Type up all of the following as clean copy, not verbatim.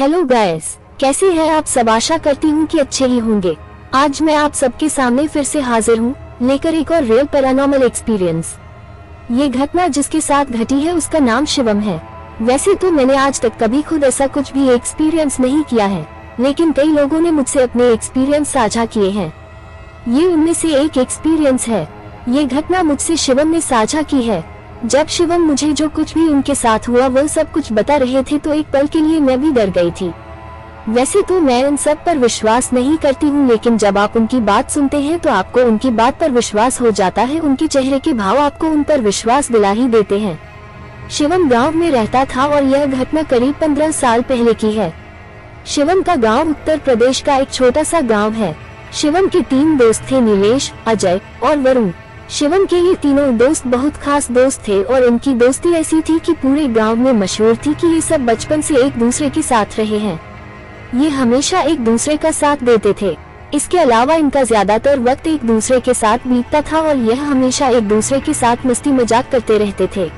Hello guys, कैसे हैं आप सब। आशा करती हूँ कि अच्छे ही होंगे। आज मैं आप सबके सामने फिर से हाजिर हूँ लेकर एक और रियल पैरानॉर्मल एक्सपीरियंस। ये घटना जिसके साथ घटी है उसका नाम शिवम है। वैसे तो मैंने आज तक कभी खुद ऐसा कुछ भी एक्सपीरियंस नहीं किया है, लेकिन कई लोगों ने मुझसे अपने एक्सपीरियंस साझा किए हैं। ये उनमें से एक एक्सपीरियंस है। ये घटना मुझसे शिवम ने साझा की है। जब शिवम मुझे जो कुछ भी उनके साथ हुआ वह सब कुछ बता रहे थे तो एक पल के लिए मैं भी डर गई थी। वैसे तो मैं इन सब पर विश्वास नहीं करती हूँ, लेकिन जब आप उनकी बात सुनते हैं तो आपको उनकी बात पर विश्वास हो जाता है। उनके चेहरे के भाव आपको उन पर विश्वास दिला ही देते हैं। शिवम गांव में रहता था और यह घटना करीब 15 साल पहले की है। शिवम का गांव उत्तर प्रदेश का एक छोटा सा गांव है। शिवम के 3 दोस्त थे, नीलेश, अजय और वरुण। शिवम के ये तीनों दोस्त बहुत खास दोस्त थे और इनकी दोस्ती ऐसी थी कि पूरे गांव में मशहूर थी कि ये सब बचपन से एक दूसरे के साथ रहे हैं। ये हमेशा एक दूसरे का साथ देते थे। इसके अलावा इनका ज्यादातर वक्त एक दूसरे के साथ बीतता था और यह हमेशा एक दूसरे के साथ मस्ती मजाक करते रहते थे।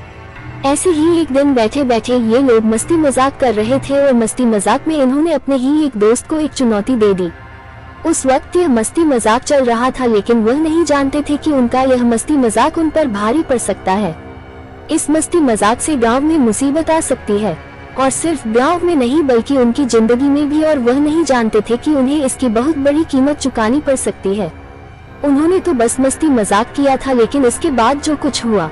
ऐसे ही एक दिन बैठे बैठे ये लोग मस्ती मजाक कर रहे थे और मस्ती मजाक में इन्होंने अपने ही एक दोस्त को एक चुनौती दे दी। उस वक्त यह मस्ती मजाक चल रहा था, लेकिन वह नहीं जानते थे कि उनका यह मस्ती मजाक उन पर भारी पड़ सकता है। इस मस्ती मजाक से गांव में मुसीबत आ सकती है, और सिर्फ गांव में नहीं बल्कि उनकी जिंदगी में भी। और वह नहीं जानते थे कि उन्हें इसकी बहुत बड़ी कीमत चुकानी पड़ सकती है। उन्होंने तो बस मस्ती मजाक किया था, लेकिन इसके बाद जो कुछ हुआ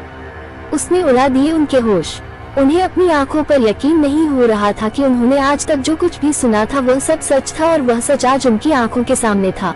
उसने उड़ा दिए उनके होश। उन्हें अपनी आंखों पर यकीन नहीं हो रहा था कि उन्होंने आज तक जो कुछ भी सुना था वह सब सच था, और वह सच आज उनकी आंखों के सामने था।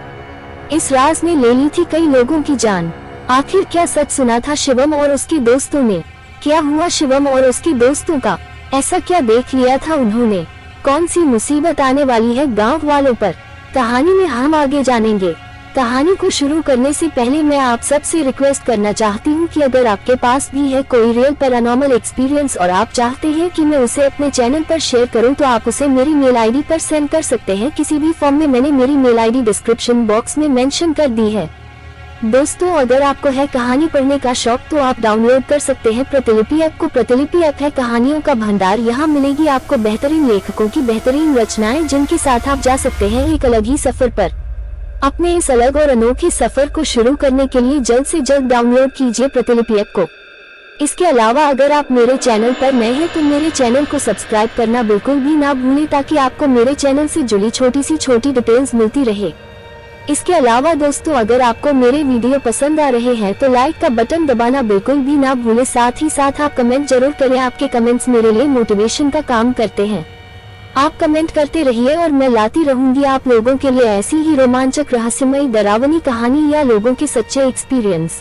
इस राज ने ले ली थी कई लोगों की जान। आखिर क्या सच सुना था शिवम और उसके दोस्तों ने? क्या हुआ शिवम और उसके दोस्तों का? ऐसा क्या देख लिया था उन्होंने? कौन सी मुसीबत आने वाली है गाँव वालों पर? कहानी में हम आगे जानेंगे। कहानी को शुरू करने से पहले मैं आप सबसे रिक्वेस्ट करना चाहती हूँ कि अगर आपके पास भी है कोई रियल पैरानॉर्मल एक्सपीरियंस और आप चाहते हैं कि मैं उसे अपने चैनल पर शेयर करूँ, तो आप उसे मेरी मेल आईडी पर सेंड कर सकते हैं किसी भी फॉर्म में। मैंने मेरी मेल आईडी डिस्क्रिप्शन बॉक्स में मेंशन कर दी है। दोस्तों, अगर आपको है कहानी पढ़ने का शौक तो आप डाउनलोड कर सकते हैं प्रतिलिपि ऐप को। प्रतिलिपि ऐप है कहानियों का भंडार। यहाँ मिलेगी आपको बेहतरीन लेखकों की बेहतरीन रचनाएं, जिनके साथ आप जा सकते हैं एक अलग ही सफर पर। अपने इस अलग और अनोखे सफर को शुरू करने के लिए जल्द से जल्द डाउनलोड कीजिए प्रतिलिपि ऐप को। इसके अलावा अगर आप मेरे चैनल पर नए हैं तो मेरे चैनल को सब्सक्राइब करना बिल्कुल भी ना भूलें, ताकि आपको मेरे चैनल से जुड़ी छोटी सी छोटी डिटेल्स मिलती रहे। इसके अलावा दोस्तों, अगर आपको मेरे वीडियो पसंद आ रहे हैं तो लाइक का बटन दबाना बिल्कुल भी ना भूलें। साथ ही साथ आप कमेंट जरूर करें। आपके कमेंट्स मेरे लिए मोटिवेशन का काम करते हैं। आप कमेंट करते रहिए और मैं लाती रहूंगी आप लोगों के लिए ऐसी ही रोमांचक, रहस्यमयी, डरावनी कहानी या लोगों के सच्चे एक्सपीरियंस।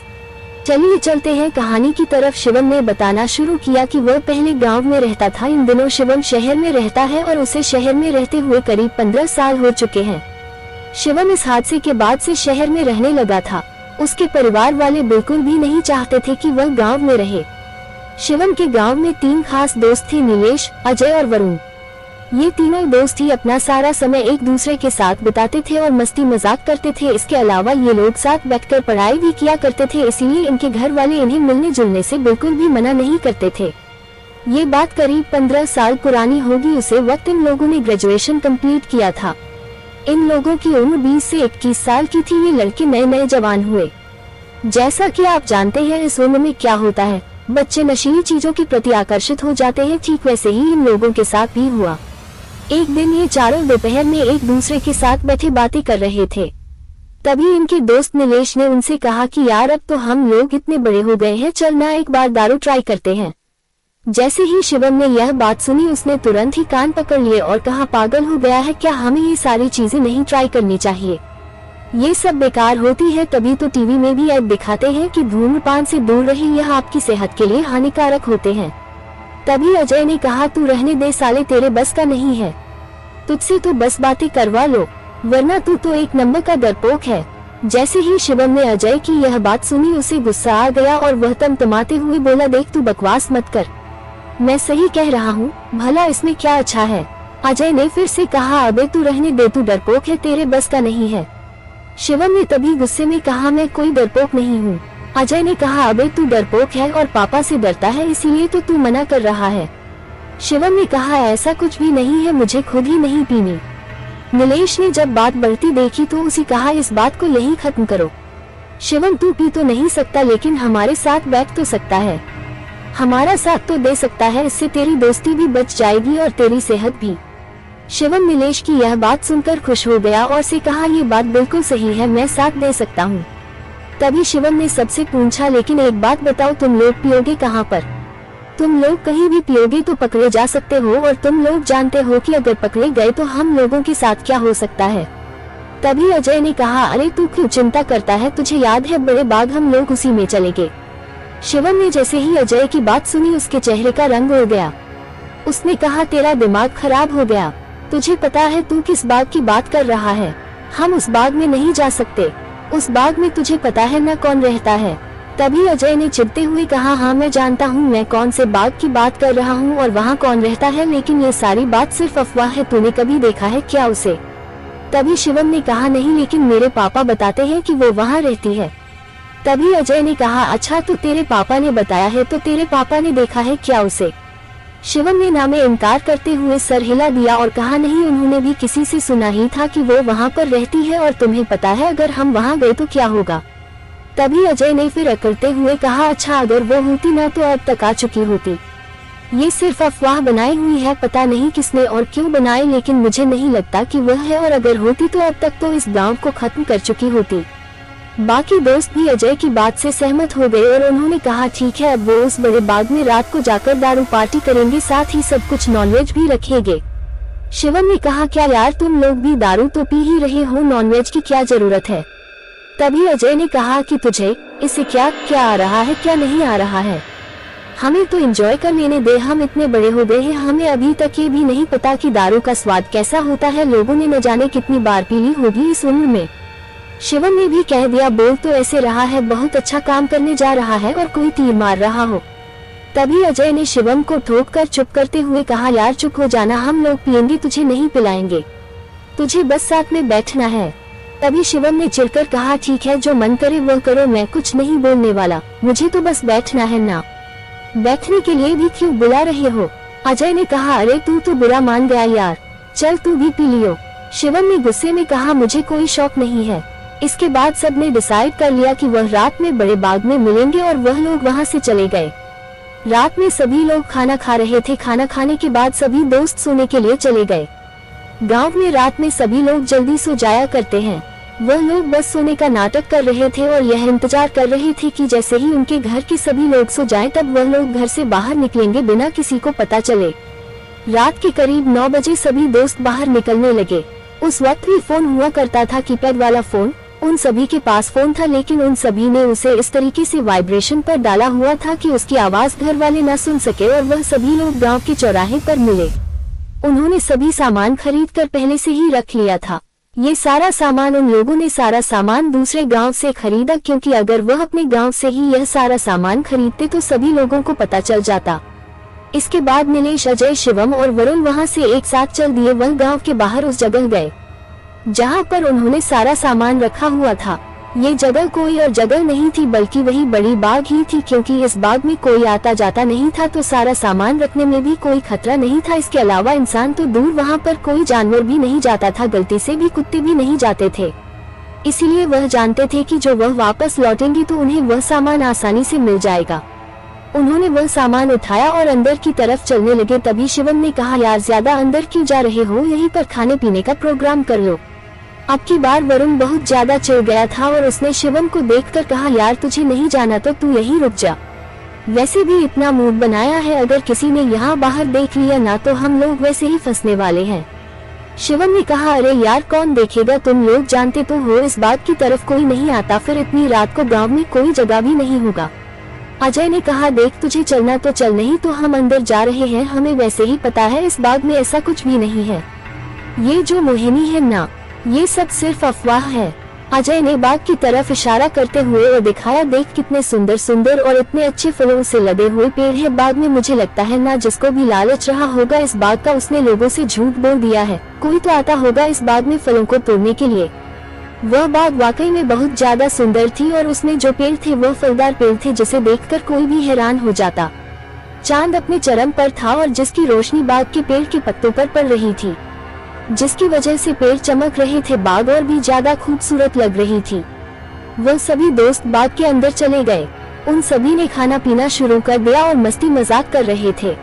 चलिए चलते हैं कहानी की तरफ। शिवम ने बताना शुरू किया कि वह पहले गांव में रहता था। इन दिनों शिवम शहर में रहता है और उसे शहर में रहते हुए करीब 15 साल हो चुके हैं। शिवम इस हादसे के बाद से शहर में रहने लगा था। उसके परिवार वाले बिल्कुल भी नहीं चाहते थे कि वह गाँव में रहे। शिवम के गाँव में 3 खास दोस्त थे, नीलेश, अजय और वरुण। ये तीनों दोस्त ही अपना सारा समय एक दूसरे के साथ बिताते थे और मस्ती मजाक करते थे। इसके अलावा ये लोग साथ बैठकर पढ़ाई भी किया करते थे, इसीलिए इनके घर वाले इन्हें मिलने जुलने से बिल्कुल भी मना नहीं करते थे। ये बात करीब 15 साल पुरानी होगी। उसे वक्त इन लोगों ने ग्रेजुएशन कंप्लीट किया था। इन लोगों की उम्र 20 से 21 साल की थी। ये लड़के नए नए जवान हुए। जैसा कि आप जानते हैं इस उम्र में क्या होता है, बच्चे नशीली चीजों के प्रति आकर्षित हो जाते हैं। ठीक वैसे ही इन लोगों के साथ भी हुआ। एक दिन ये चारों दोपहर में एक दूसरे के साथ बैठे बातें कर रहे थे। तभी इनके दोस्त नीलेश ने उनसे कहा कि यार, अब तो हम लोग इतने बड़े हो गए हैं, चल ना एक बार दारू ट्राई करते हैं। जैसे ही शिवम ने यह बात सुनी उसने तुरंत ही कान पकड़ लिए और कहा, पागल हो गया है क्या? हमें ये सारी चीजें नहीं ट्राई करनी चाहिए, ये सब बेकार होती है। तभी तो टीवी में भी ऐड दिखाते हैं कि धूम्रपान से दूर रहिए, यह आपकी सेहत के लिए हानिकारक होते हैं। तभी अजय ने कहा, तू रहने दे साले, तेरे बस का नहीं है। तुझसे तो बस बातें करवा लो, वरना तू तो एक नंबर का डरपोक है। जैसे ही शिवम ने अजय की यह बात सुनी उसे गुस्सा आ गया और वह तमतमाते हुए बोला, देख तू बकवास मत कर, मैं सही कह रहा हूँ, भला इसमें क्या अच्छा है? अजय ने फिर से कहा, अबे तू रहने दे, तू डरपोक है, तेरे बस का नहीं है। शिवम ने तभी गुस्से में कहा, मैं कोई डरपोक नहीं हूँ। अजय ने कहा, अबे तू डरपोक है और पापा से डरता है, इसीलिए तो तू मना कर रहा है। शिवम ने कहा ऐसा कुछ भी नहीं है, मुझे खुद ही नहीं पीनी। नीलेश ने जब बात बढ़ती देखी तो उसे कहा इस बात को यहीं खत्म करो। शिवम तू पी तो नहीं सकता लेकिन हमारे साथ बैठ तो सकता है, हमारा साथ तो दे सकता है, इससे तेरी दोस्ती भी बच जाएगी और तेरी सेहत भी। शिवम नीलेश की यह बात सुनकर खुश हो गया और से कहा ये बात बिल्कुल सही है, मैं साथ दे सकता हूँ। तभी शिवम ने सबसे पूछा लेकिन एक बात बताओ, तुम लोग पियोगे कहाँ पर? तुम लोग कहीं भी पियोगे तो पकड़े जा सकते हो और तुम लोग जानते हो कि अगर पकड़े गए तो हम लोगों के साथ क्या हो सकता है। तभी अजय ने कहा अरे तू क्यों चिंता करता है, तुझे याद है बड़े बाग हम लोग उसी में चले गए। शिवम ने जैसे ही अजय की बात सुनी उसके चेहरे का रंग उड़ गया। उसने कहा तेरा दिमाग खराब हो गया, तुझे पता है तू किस बाग की बात कर रहा है? हम उस बाग में नहीं जा सकते, उस बाग में तुझे पता है न कौन रहता है। तभी अजय ने चिढ़ते हुए कहा हाँ मैं जानता हूँ मैं कौन से बाग की बात कर रहा हूँ और वहाँ कौन रहता है, लेकिन ये सारी बात सिर्फ अफवाह है, तूने कभी देखा है क्या उसे? तभी शिवम ने कहा नहीं, लेकिन मेरे पापा बताते हैं कि वो वहाँ रहती है। तभी अजय ने कहा अच्छा तो तेरे पापा ने बताया है तो तेरे पापा ने देखा है क्या उसे? शिवम ने ना में इनकार करते हुए सर हिला दिया और कहा नहीं, उन्होंने भी किसी से सुना ही था कि वो वहाँ पर रहती है और तुम्हें पता है अगर हम वहाँ गए तो क्या होगा? तभी अजय ने फिर अकड़ते हुए कहा अच्छा अगर वो होती ना तो अब तक आ चुकी होती, ये सिर्फ अफवाह बनाई हुई है, पता नहीं किसने और क्यों बनाई, लेकिन मुझे नहीं लगता कि वह है और अगर होती तो अब तक तो इस गांव को खत्म कर चुकी होती। बाकी दोस्त भी अजय की बात से सहमत हो गए और उन्होंने कहा ठीक है अब वो उस बड़े बाग में रात को जाकर दारू पार्टी करेंगे, साथ ही सब कुछ नॉनवेज भी रखेंगे। शिवम ने कहा क्या यार तुम लोग भी दारू तो पी ही रहे हो, नॉनवेज की क्या जरूरत है? तभी अजय ने कहा कि तुझे इससे क्या क्या आ रहा है क्या नहीं आ रहा है, हमें तो एंजॉय कर लेने दे, हम इतने बड़े हो गए हैं, हमें अभी तक ये भी नहीं पता कि दारू का स्वाद कैसा होता है, लोगों ने न जाने कितनी बार पी ली होगी इस उम्र में। शिवम ने भी कह दिया बोल तो ऐसे रहा है बहुत अच्छा काम करने जा रहा है और कोई तीर मार रहा हो। तभी अजय ने शिवम को ठोक कर चुप करते हुए कहा यार चुप हो जाना, हम लोग पियेंगे, तुझे नहीं पिलाएंगे, तुझे बस साथ में बैठना है। तभी शिवम ने चिढ़कर कहा ठीक है जो मन करे वह करो, मैं कुछ नहीं बोलने वाला, मुझे तो बस बैठना है ना। बैठने के लिए भी क्यों बुला रहे हो? अजय ने कहा अरे तू तो बुरा मान गया यार, चल तू भी पी लियो। शिवम ने गुस्से में कहा मुझे कोई शौक नहीं है। इसके बाद सबने डिसाइड कर लिया कि वह रात में बड़े बाग में मिलेंगे और वह लोग वहां से चले गए। रात में सभी लोग खाना खा रहे थे, खाना खाने के बाद सभी दोस्त सोने के लिए चले गए। गांव में रात में सभी लोग जल्दी सो जाया करते हैं, वह लोग बस सोने का नाटक कर रहे थे और यह इंतजार कर रहे थे कि जैसे ही उनके घर के सभी लोग सो जाएं तब वह लोग घर से बाहर निकलेंगे बिना किसी को पता चले। रात के करीब 9 बजे सभी दोस्त बाहर निकलने लगे। उस वक्त भी फोन हुआ करता था, कीपैड वाला फोन, उन सभी के पास फोन था, लेकिन उन सभी ने उसे इस तरीके से वाइब्रेशन पर डाला हुआ था कि उसकी आवाज घर वाले न सुन सके और वह सभी लोग गांव के चौराहे पर मिले। उन्होंने सभी सामान खरीद कर पहले से ही रख लिया था। ये सारा सामान उन लोगों ने सारा सामान दूसरे गांव से खरीदा, क्योंकि अगर वह अपने गांव से ही यह सारा सामान खरीदते तो सभी लोगों को पता चल जाता। इसके बाद नीलेश, अजय, शिवम और वरुण वहां से एक साथ चल दिए। वह गांव के बाहर उस जगह गए जहां पर उन्होंने सारा सामान रखा हुआ था। ये जगह कोई और जगह नहीं थी बल्कि वही बड़ी बाग ही थी, क्योंकि इस बाग में कोई आता जाता नहीं था तो सारा सामान रखने में भी कोई खतरा नहीं था। इसके अलावा इंसान तो दूर, वहां पर कोई जानवर भी नहीं जाता था, गलती से भी कुत्ते भी नहीं जाते थे। इसीलिए वह जानते थे कि जो वह वापस लौटेंगे तो उन्हें वह सामान आसानी से मिल जाएगा। उन्होंने वह सामान उठाया और अंदर की तरफ चलने लगे। तभी शिवम ने कहा यार ज्यादा अंदर क्यों जा रहे हो, यहीं पर खाने पीने का प्रोग्राम कर लो। अब की बार वरुण बहुत ज्यादा चिढ़ गया था और उसने शिवम को देखकर कहा यार तुझे नहीं जाना तो तू यहीं रुक जा, वैसे भी इतना मूड बनाया है, अगर किसी ने यहाँ बाहर देख लिया ना तो हम लोग वैसे ही फंसने वाले हैं। शिवम ने कहा अरे यार कौन देखेगा, तुम लोग जानते तो हो इस बाग की तरफ कोई नहीं आता, फिर इतनी रात को गाँव में कोई जगह भी नहीं होगा। अजय ने कहा देख तुझे चलना तो चल, नहीं तो हम अंदर जा रहे हैं, हमें वैसे ही पता है इस बाग में ऐसा कुछ भी नहीं है, ये जो मोहिनी है ना ये सब सिर्फ अफवाह है। अजय ने बाग की तरफ इशारा करते हुए और दिखाया, देख कितने सुंदर सुंदर और इतने अच्छे फलों से लदे हुए पेड़ है बाग में, मुझे लगता है ना जिसको भी लालच रहा होगा इस बाग का उसने लोगों से झूठ बोल दिया है, कोई तो आता होगा इस बाग में फलों को तोड़ने के लिए। वह बाग वाकई में बहुत ज्यादा सुंदर थी और उसमें जो पेड़ थे वो फलदार पेड़ थे जिसे देखकर कोई भी हैरान हो जाता। चांद अपने चरम पर था और जिसकी रोशनी बाग के पेड़ के पत्तों पर पड़ रही थी, जिसकी वजह से पेड़ चमक रहे थे, बाग और भी ज्यादा खूबसूरत लग रही थी। वह सभी दोस्त बाग के अंदर चले गए। उन सभी ने खाना पीना शुरू कर दिया और मस्ती मजाक कर रहे थे।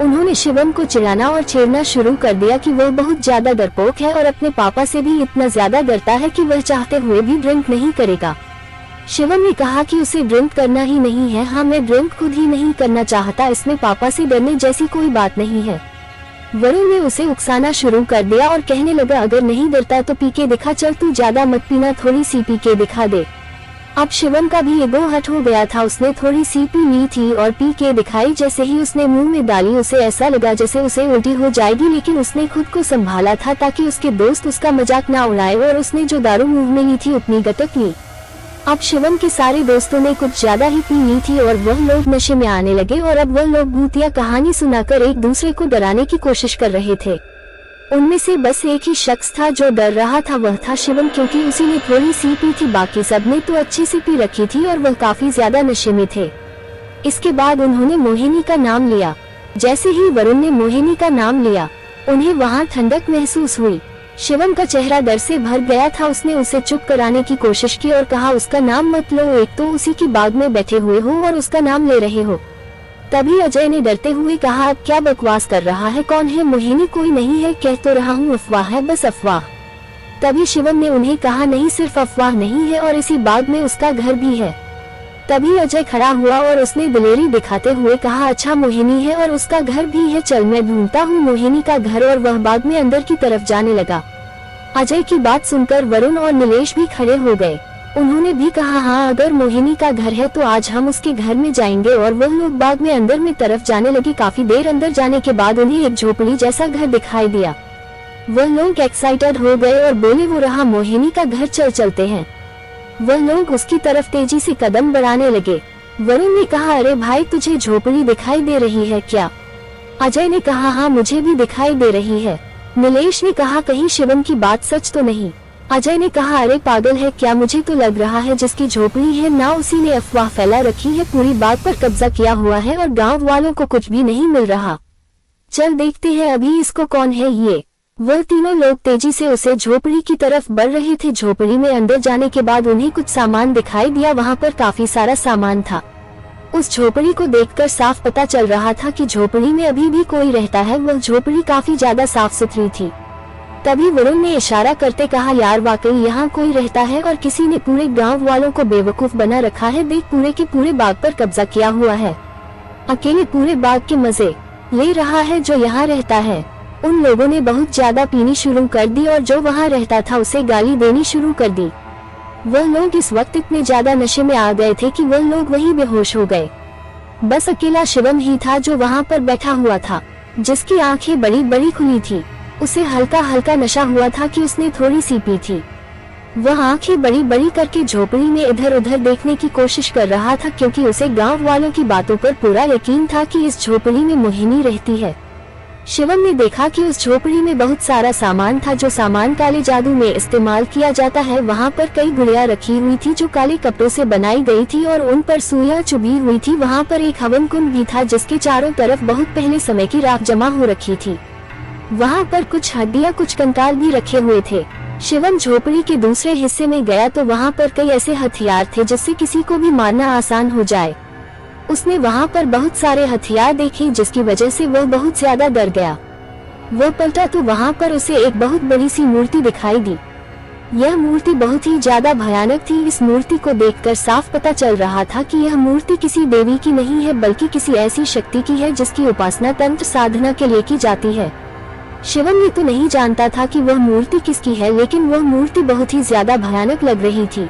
उन्होंने शिवम को चिढ़ाना और छेड़ना शुरू कर दिया कि वह बहुत ज्यादा डरपोक है और अपने पापा से भी इतना ज्यादा डरता है कि वह चाहते हुए भी ड्रिंक नहीं करेगा। शिवम ने कहा कि उसे ड्रिंक करना ही नहीं है। हाँ, मैं ड्रिंक खुद ही नहीं करना चाहता, इसमें पापा से डरने जैसी कोई बात नहीं है। वरुण ने उसे उकसाना शुरू कर दिया और कहने लगा, अगर नहीं डरता तो पी के दिखा, चल तू ज्यादा मत पीना, थोड़ी सी पी के दिखा दे। अब शिवम का भी ईगो हर्ट हो गया था। उसने थोड़ी सी पी ली थी और पी के दिखाई। जैसे ही उसने मुंह में डाली उसे ऐसा लगा जैसे उसे उल्टी हो जाएगी, लेकिन उसने खुद को संभाला था ताकि उसके दोस्त उसका मजाक ना उड़ाए और उसने जो दारू मुंह में ली थी उतनी गटक ली। अब शिवम के सारे दोस्तों ने कुछ ज्यादा ही पी ली थी और वह लोग नशे में आने लगे और अब वह लोग भूतिया कहानी सुनाकर एक दूसरे को डराने की कोशिश कर रहे थे। उनमें से बस एक ही शख्स था जो डर रहा था, वह था शिवम, क्योंकि उसी ने थोड़ी सी पी थी, बाकी सब ने तो अच्छी सी पी रखी थी और वह काफी ज्यादा नशे में थे। इसके बाद उन्होंने मोहिनी का नाम लिया। जैसे ही वरुण ने मोहिनी का नाम लिया, उन्हें वहाँ ठंडक महसूस हुई। शिवम का चेहरा डर से भर गया था। उसने उसे चुप कराने की कोशिश की और कहा, उसका नाम मत लो, एक तो उसी की बाग में बैठे हुए हो और उसका नाम ले रहे हो। तभी अजय ने डरते हुए कहा, अब क्या बकवास कर रहा है, कौन है मोहिनी? कोई नहीं है, कह तो रहा हूँ, अफवाह है, बस अफवाह। तभी शिवम ने उन्हें कहा, नहीं, सिर्फ अफवाह नहीं है और इसी बाग में उसका घर भी है। तभी अजय खड़ा हुआ और उसने दिलेरी दिखाते हुए कहा, अच्छा मोहिनी है और उसका घर भी है, चल मैं ढूंढता हूँ मोहिनी का घर। और वह बाग में अंदर की तरफ जाने लगा। अजय की बात सुनकर वरुण और नीलेश भी खड़े हो गए। उन्होंने भी कहा, हाँ, अगर मोहिनी का घर है तो आज हम उसके घर में जाएंगे। और वह लोग बाग में अंदर में तरफ जाने लगे। काफी देर अंदर जाने के बाद उन्हें एक झोपड़ी जैसा घर दिखाई दिया। वह लोग एक्साइटेड हो गए और बोले, वो रहा मोहिनी का घर, चल चलते हैं। वह लोग उसकी तरफ तेजी से कदम बढ़ाने लगे। वरुण ने कहा, अरे भाई, तुझे झोपड़ी दिखाई दे रही है क्या? अजय ने कहा, हाँ, मुझे भी दिखाई दे रही है। नीलेश ने कहा, कहीं शिवम की बात सच तो नहीं? अजय ने कहा, अरे पागल है क्या, मुझे तो लग रहा है जिसकी झोपड़ी है ना उसी ने अफवाह फैला रखी है, पूरी बात पर कब्जा किया हुआ है और गांव वालों को कुछ भी नहीं मिल रहा। चल देखते हैं अभी इसको कौन है ये। वह तीनों लोग तेजी से उसे झोपड़ी की तरफ बढ़ रहे थे। झोपड़ी में अंदर जाने के बाद उन्हें कुछ सामान दिखाई दिया। वहाँ पर काफी सारा सामान था। उस झोपड़ी को देखकर साफ पता चल रहा था कि झोपड़ी में अभी भी कोई रहता है। वह झोपड़ी काफी ज्यादा साफ सुथरी थी। तभी वरुण ने इशारा करते कहा, यार वाकई यहाँ कोई रहता है और किसी ने पूरे गांव वालों को बेवकूफ बना रखा है। देख, पूरे के पूरे बाग पर कब्जा किया हुआ है, अकेले पूरे बाग के मजे ले रहा है जो यहाँ रहता है। उन लोगों ने बहुत ज्यादा पीनी शुरू कर दी और जो वहाँ रहता था उसे गाली देनी शुरू कर दी। वह लोग इस वक्त इतने ज्यादा नशे में आ गए थे कि वह लोग वहीं बेहोश हो गए। बस अकेला शिवम ही था जो वहाँ पर बैठा हुआ था, जिसकी आंखें बड़ी बड़ी खुली थी। उसे हल्का हल्का नशा हुआ था कि उसने थोड़ी सी पी थी। वह आंखें बड़ी बड़ी करके झोपड़ी में इधर उधर देखने की कोशिश कर रहा था, क्योंकि उसे गांव वालों की बातों पर पूरा यकीन था कि इस झोपड़ी में मोहिनी रहती है। शिवम ने देखा कि उस झोपड़ी में बहुत सारा सामान था, जो सामान काले जादू में इस्तेमाल किया जाता है। वहाँ पर कई गुड़िया रखी हुई थी जो काले कपड़ों से बनाई गई थी और उन पर सुइयां चुभी हुई थी। वहाँ पर एक हवन कुंड भी था जिसके चारों तरफ बहुत पहले समय की राख जमा हो रखी थी। वहाँ पर कुछ हड्डियाँ, कुछ कंकाल भी रखे हुए थे। शिवम झोपड़ी के दूसरे हिस्से में गया तो वहाँ पर कई ऐसे हथियार थे जिससे किसी को भी मारना आसान हो जाए। उसने वहाँ पर बहुत सारे हथियार देखे, जिसकी वजह से वह बहुत ज्यादा डर गया। वह पलटा तो वहाँ पर उसे एक बहुत बड़ी सी मूर्ति दिखाई दी। यह मूर्ति बहुत ही ज्यादा भयानक थी। इस मूर्ति को देखकर साफ पता चल रहा था कि यह मूर्ति किसी देवी की नहीं है, बल्कि किसी ऐसी शक्ति की है जिसकी उपासना तंत्र साधना के लिए की जाती है। शिवम ये तो नहीं जानता था कि वह मूर्ति किसकी है, लेकिन वह मूर्ति बहुत ही ज्यादा भयानक लग रही थी।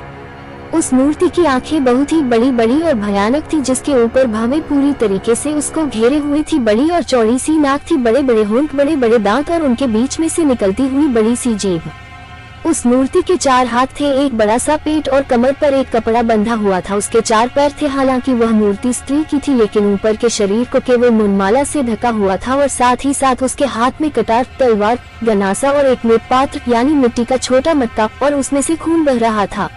उस मूर्ति की आंखें बहुत ही बड़ी बड़ी और भयानक थी, जिसके ऊपर भावे पूरी तरीके से उसको घेरे हुए थी। बड़ी और चौड़ी सी नाक थी, बड़े बड़े होंठ, बड़े बड़े दांत और उनके बीच में से निकलती हुई बड़ी सी जीभ। उस मूर्ति के 4 हाथ थे, एक बड़ा सा पेट और कमर पर एक कपड़ा बंधा हुआ था। उसके 4 पैर थे। हालांकि वह मूर्ति स्त्री की थी, लेकिन ऊपर के शरीर को केवल मुंडमाला से ढका हुआ था और साथ ही साथ उसके हाथ में कटार, तलवार, गनासा और एक मृत पात्र यानी मिट्टी का छोटा मटका, और उसमें से खून बह रहा था।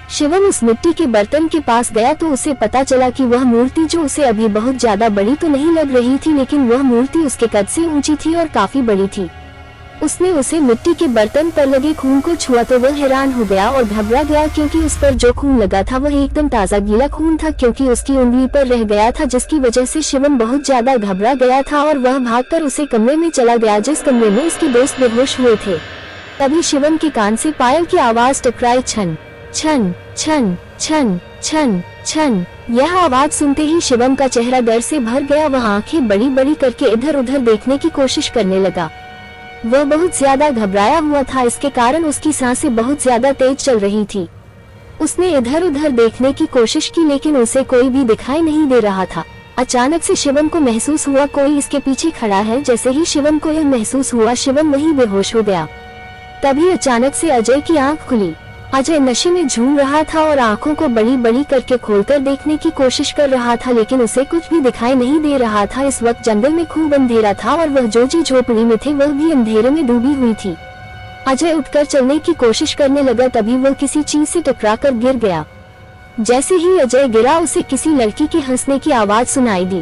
शिवम उस मिट्टी के बर्तन के पास गया तो उसे पता चला कि वह मूर्ति जो उसे अभी बहुत ज्यादा बड़ी तो नहीं लग रही थी, लेकिन वह मूर्ति उसके कद से ऊंची थी और काफी बड़ी थी। उसने उसे मिट्टी के बर्तन पर लगे खून को छुआ तो वह हैरान हो गया और घबरा गया, क्योंकि उस पर जो खून लगा था वह एकदम ताज़ा गीला खून था, क्योंकि उसकी उंगली पर रह गया था, जिसकी वजह से शिवम बहुत ज्यादा घबरा गया था और वह भागकर उसे कमरे में चला गया, जिस कमरे में उसके दोस्त बेहोश हुए थे। तभी शिवम के कान से पायल की आवाज टकराई, छन छन छन छन छन छन। यह आवाज सुनते ही शिवम का चेहरा डर से भर गया। वह आंखें बड़ी बड़ी करके इधर उधर देखने की कोशिश करने लगा। वह बहुत ज्यादा घबराया हुआ था, इसके कारण उसकी सांसें बहुत ज्यादा तेज चल रही थी। उसने इधर उधर देखने की कोशिश की, लेकिन उसे कोई भी दिखाई नहीं दे रहा था। अचानक से शिवम को महसूस हुआ कोई इसके पीछे खड़ा है। जैसे ही शिवम को यह महसूस हुआ, शिवम वहीं बेहोश हो गया। तभी अचानक से अजय की आंख खुली। अजय नशे में झूम रहा था और आंखों को बड़ी बड़ी करके खोलकर देखने की कोशिश कर रहा था, लेकिन उसे कुछ भी दिखाई नहीं दे रहा था। इस वक्त जंगल में खूब अंधेरा था और वह जो जी झोपड़ी में थे वह भी अंधेरे में डूबी हुई थी। अजय उठकर चलने की कोशिश करने लगा, तभी वह किसी चीज से टकराकर गिर गया। जैसे ही अजय गिरा, उसे किसी लड़की के हंसने की आवाज सुनाई दी।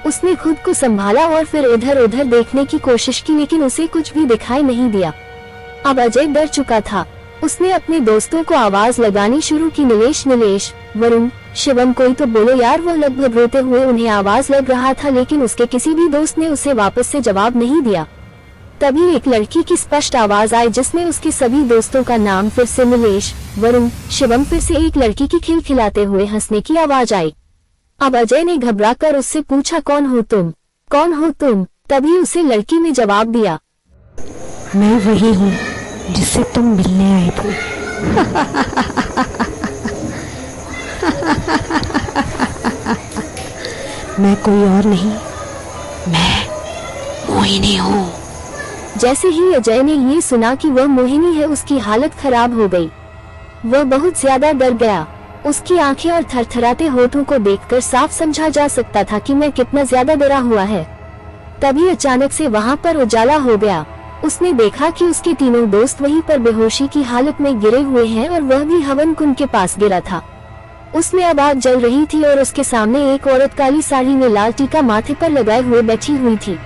उसने खुद को संभाला और फिर इधर उधर देखने की कोशिश की, लेकिन उसे कुछ भी दिखाई नहीं दिया। अब अजय डर चुका था। उसने अपने दोस्तों को आवाज लगानी शुरू की, नीलेश नीलेश, वरुण, शिवम, कोई तो बोलो यार। वह लगभग रोते हुए उन्हें आवाज लग रहा था, लेकिन उसके किसी भी दोस्त ने उसे वापस से जवाब नहीं दिया। तभी एक लड़की की स्पष्ट आवाज आई, जिसने उसके सभी दोस्तों का नाम फिर से नीलेश, वरुण, शिवम, फिर से एक लड़की की खिलखिलाते हुए हंसने की आवाज आई। अब अजय ने घबराकर उससे पूछा, कौन हो तुम, कौन हो तुम? तभी उसे लड़की ने जवाब दिया, मैं वही हूँ जिससे तुम मिलने आए थे। मैं कोई और नहीं, मैं मोहिनी हूँ। जैसे ही अजय ने ये सुना कि वह मोहिनी है, उसकी हालत खराब हो गई। वह बहुत ज्यादा डर गया। उसकी आंखें और थरथराते होठों को देखकर साफ समझा जा सकता था कि मैं कितना ज्यादा डरा हुआ है। तभी अचानक से वहाँ पर उजाला हो गया। उसने देखा कि उसके तीनों दोस्त वहीं पर बेहोशी की हालत में गिरे हुए हैं और वह भी हवन कुंड के पास गिरा था। उसमें अब आग जल रही थी और उसके सामने एक औरत काली साड़ी में लाल टीका माथे पर लगाए हुए बैठी हुई थी।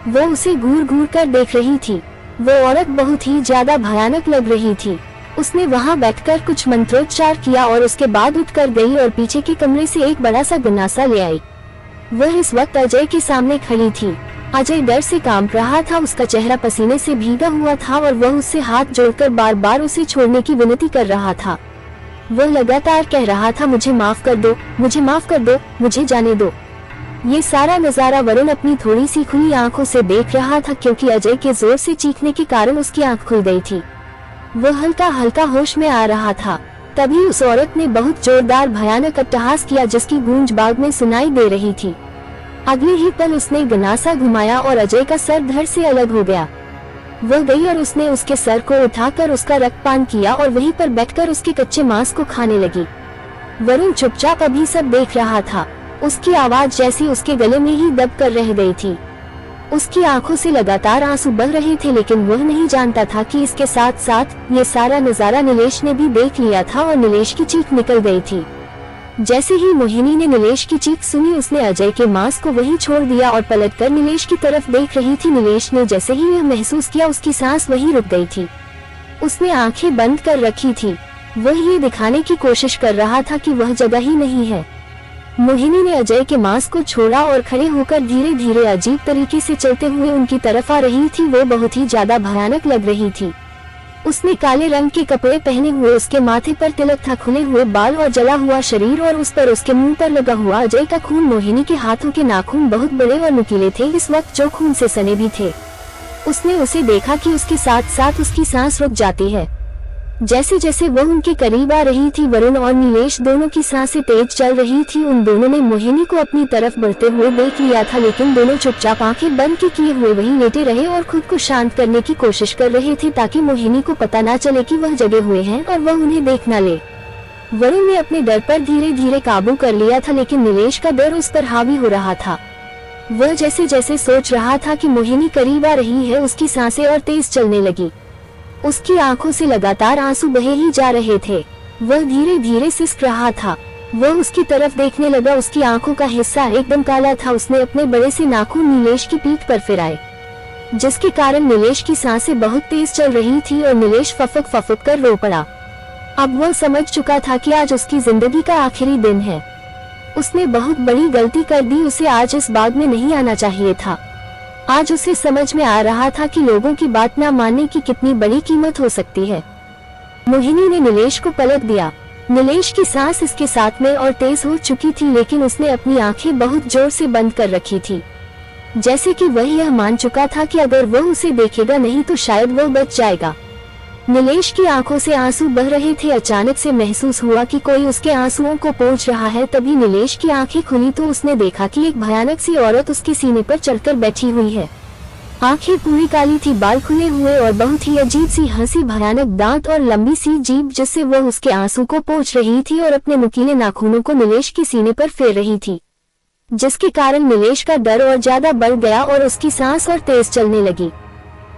वो उसे घूर घूर कर देख रही थी। वो औरत बहुत ही ज्यादा भयानक लग रही थी। उसने वहां बैठकर कुछ मंत्रोच्चार किया और उसके बाद उठकर गई और पीछे के कमरे से एक बड़ा सा गन्नासा ले आई। वह इस वक्त अजय के सामने खड़ी थी। अजय डर से कांप रहा था। उसका चेहरा पसीने से भीगा हुआ था और वह उससे हाथ जोड़कर बार बार उसे छोड़ने की विनती कर रहा था। वह लगातार कह रहा था, मुझे माफ कर दो, मुझे माफ कर दो, मुझे जाने दो। ये सारा नजारा वरुण अपनी थोड़ी सी खुली आंखों से देख रहा था, क्योंकि अजय के जोर से चीखने के कारण उसकी आंख खुल गई थी। वह हल्का हल्का होश में आ रहा था। तभी उस औरत ने बहुत जोरदार भयानक अट्टहास किया, जिसकी गूंज बाग में सुनाई दे रही थी। अगले ही पल उसने गनासा घुमाया और अजय का सर धड़ से अलग हो गया। वह गई और उसने उसके सर को उठाकर उसका रक्तपान किया और वहीं पर बैठकर उसके कच्चे मांस को खाने लगी। वरुण चुपचाप अभी सब देख रहा था। उसकी आवाज जैसी उसके गले में ही दब कर रह गई थी। उसकी आंखों से लगातार आंसू बह रहे थे, लेकिन वह नहीं जानता था कि इसके साथ साथ ये सारा नजारा नीलेश ने भी देख लिया था और नीलेश की चीख निकल गई थी। जैसे ही मोहिनी ने नीलेश की चीख सुनी, उसने अजय के मांस को वहीं छोड़ दिया और पलटकर नीलेश की तरफ देख रही थी। नीलेश ने जैसे ही यह महसूस किया, उसकी सांस वहीं रुक गई थी। उसने आंखें बंद कर रखी थी। वह ये दिखाने की कोशिश कर रहा था कि वह जगह ही नहीं है। मोहिनी ने अजय के मांस को छोड़ा और खड़े होकर धीरे धीरे अजीब तरीके से चलते हुए उनकी तरफ आ रही थी। वो बहुत ही ज्यादा भयानक लग रही थी। उसने काले रंग के कपड़े पहने हुए, उसके माथे पर तिलक था, खुले हुए बाल और जला हुआ शरीर और उस पर उसके मुंह पर लगा हुआ अजय का खून। मोहिनी के हाथों के नाखून बहुत बड़े और नुकीले थे, इस वक्त जो खून से सने भी थे। उसने उसे देखा कि उसके साथ साथ उसकी सांस रुक जाती है। जैसे जैसे वह उनके करीब आ रही थी, वरुण और नीलेश दोनों की सांसें तेज चल रही थी। उन दोनों ने मोहिनी को अपनी तरफ बढ़ते हुए देख लिया था, लेकिन दोनों चुपचाप आंखें बंद किए हुए वहीं लेटे रहे और खुद को शांत करने की कोशिश कर रहे थे, ताकि मोहिनी को पता ना चले कि वह जगे हुए हैं और वह उन्हें देख न ले। वरुण ने अपने डर पर धीरे धीरे काबू कर लिया था, लेकिन नीलेश का डर उस पर हावी हो रहा था। वह जैसे जैसे सोच रहा था कि मोहिनी करीब आ रही है, उसकी सांसें और तेज चलने लगी। उसकी आंखों से लगातार आंसू बहे ही जा रहे थे। वह धीरे धीरे सिसक रहा था। वह उसकी तरफ देखने लगा। उसकी आंखों का हिस्सा एकदम काला था। उसने अपने बड़े से नाखून नीलेश की पीठ पर फिराए, जिसके कारण नीलेश की सांसें बहुत तेज चल रही थी और नीलेश फफक फफक कर रो पड़ा। अब वह समझ चुका था कि आज उसकी जिंदगी का आखिरी दिन है। उसने बहुत बड़ी गलती कर दी। उसे आज इस बाग में नहीं आना चाहिए था। आज उसे समझ में आ रहा था कि लोगों की बात न मानने की कितनी बड़ी कीमत हो सकती है। मोहिनी ने नीलेश को पलक दिया। नीलेश की सांस इसके साथ में और तेज हो चुकी थी, लेकिन उसने अपनी आंखें बहुत जोर से बंद कर रखी थी, जैसे कि वह यह मान चुका था कि अगर वह उसे देखेगा नहीं तो शायद वह बच जाएगा। नीलेश की आंखों से आंसू बह रहे थे। अचानक से महसूस हुआ कि कोई उसके आंसुओं को पोंछ रहा है। तभी नीलेश की आंखें खुली तो उसने देखा कि एक भयानक सी औरत उसके सीने पर चढ़कर बैठी हुई है। आंखें पूरी काली थी, बाल खुले हुए और बहुत ही अजीब सी हंसी, भयानक दांत और लंबी सी जीभ जिससे वह उसके आंसू को पोंछ रही थी और अपने नुकीले नाखूनों को नीलेश के सीने पर फेर रही थी, जिसके कारण नीलेश का डर और ज्यादा बढ़ गया और उसकी सांस और तेज चलने लगी।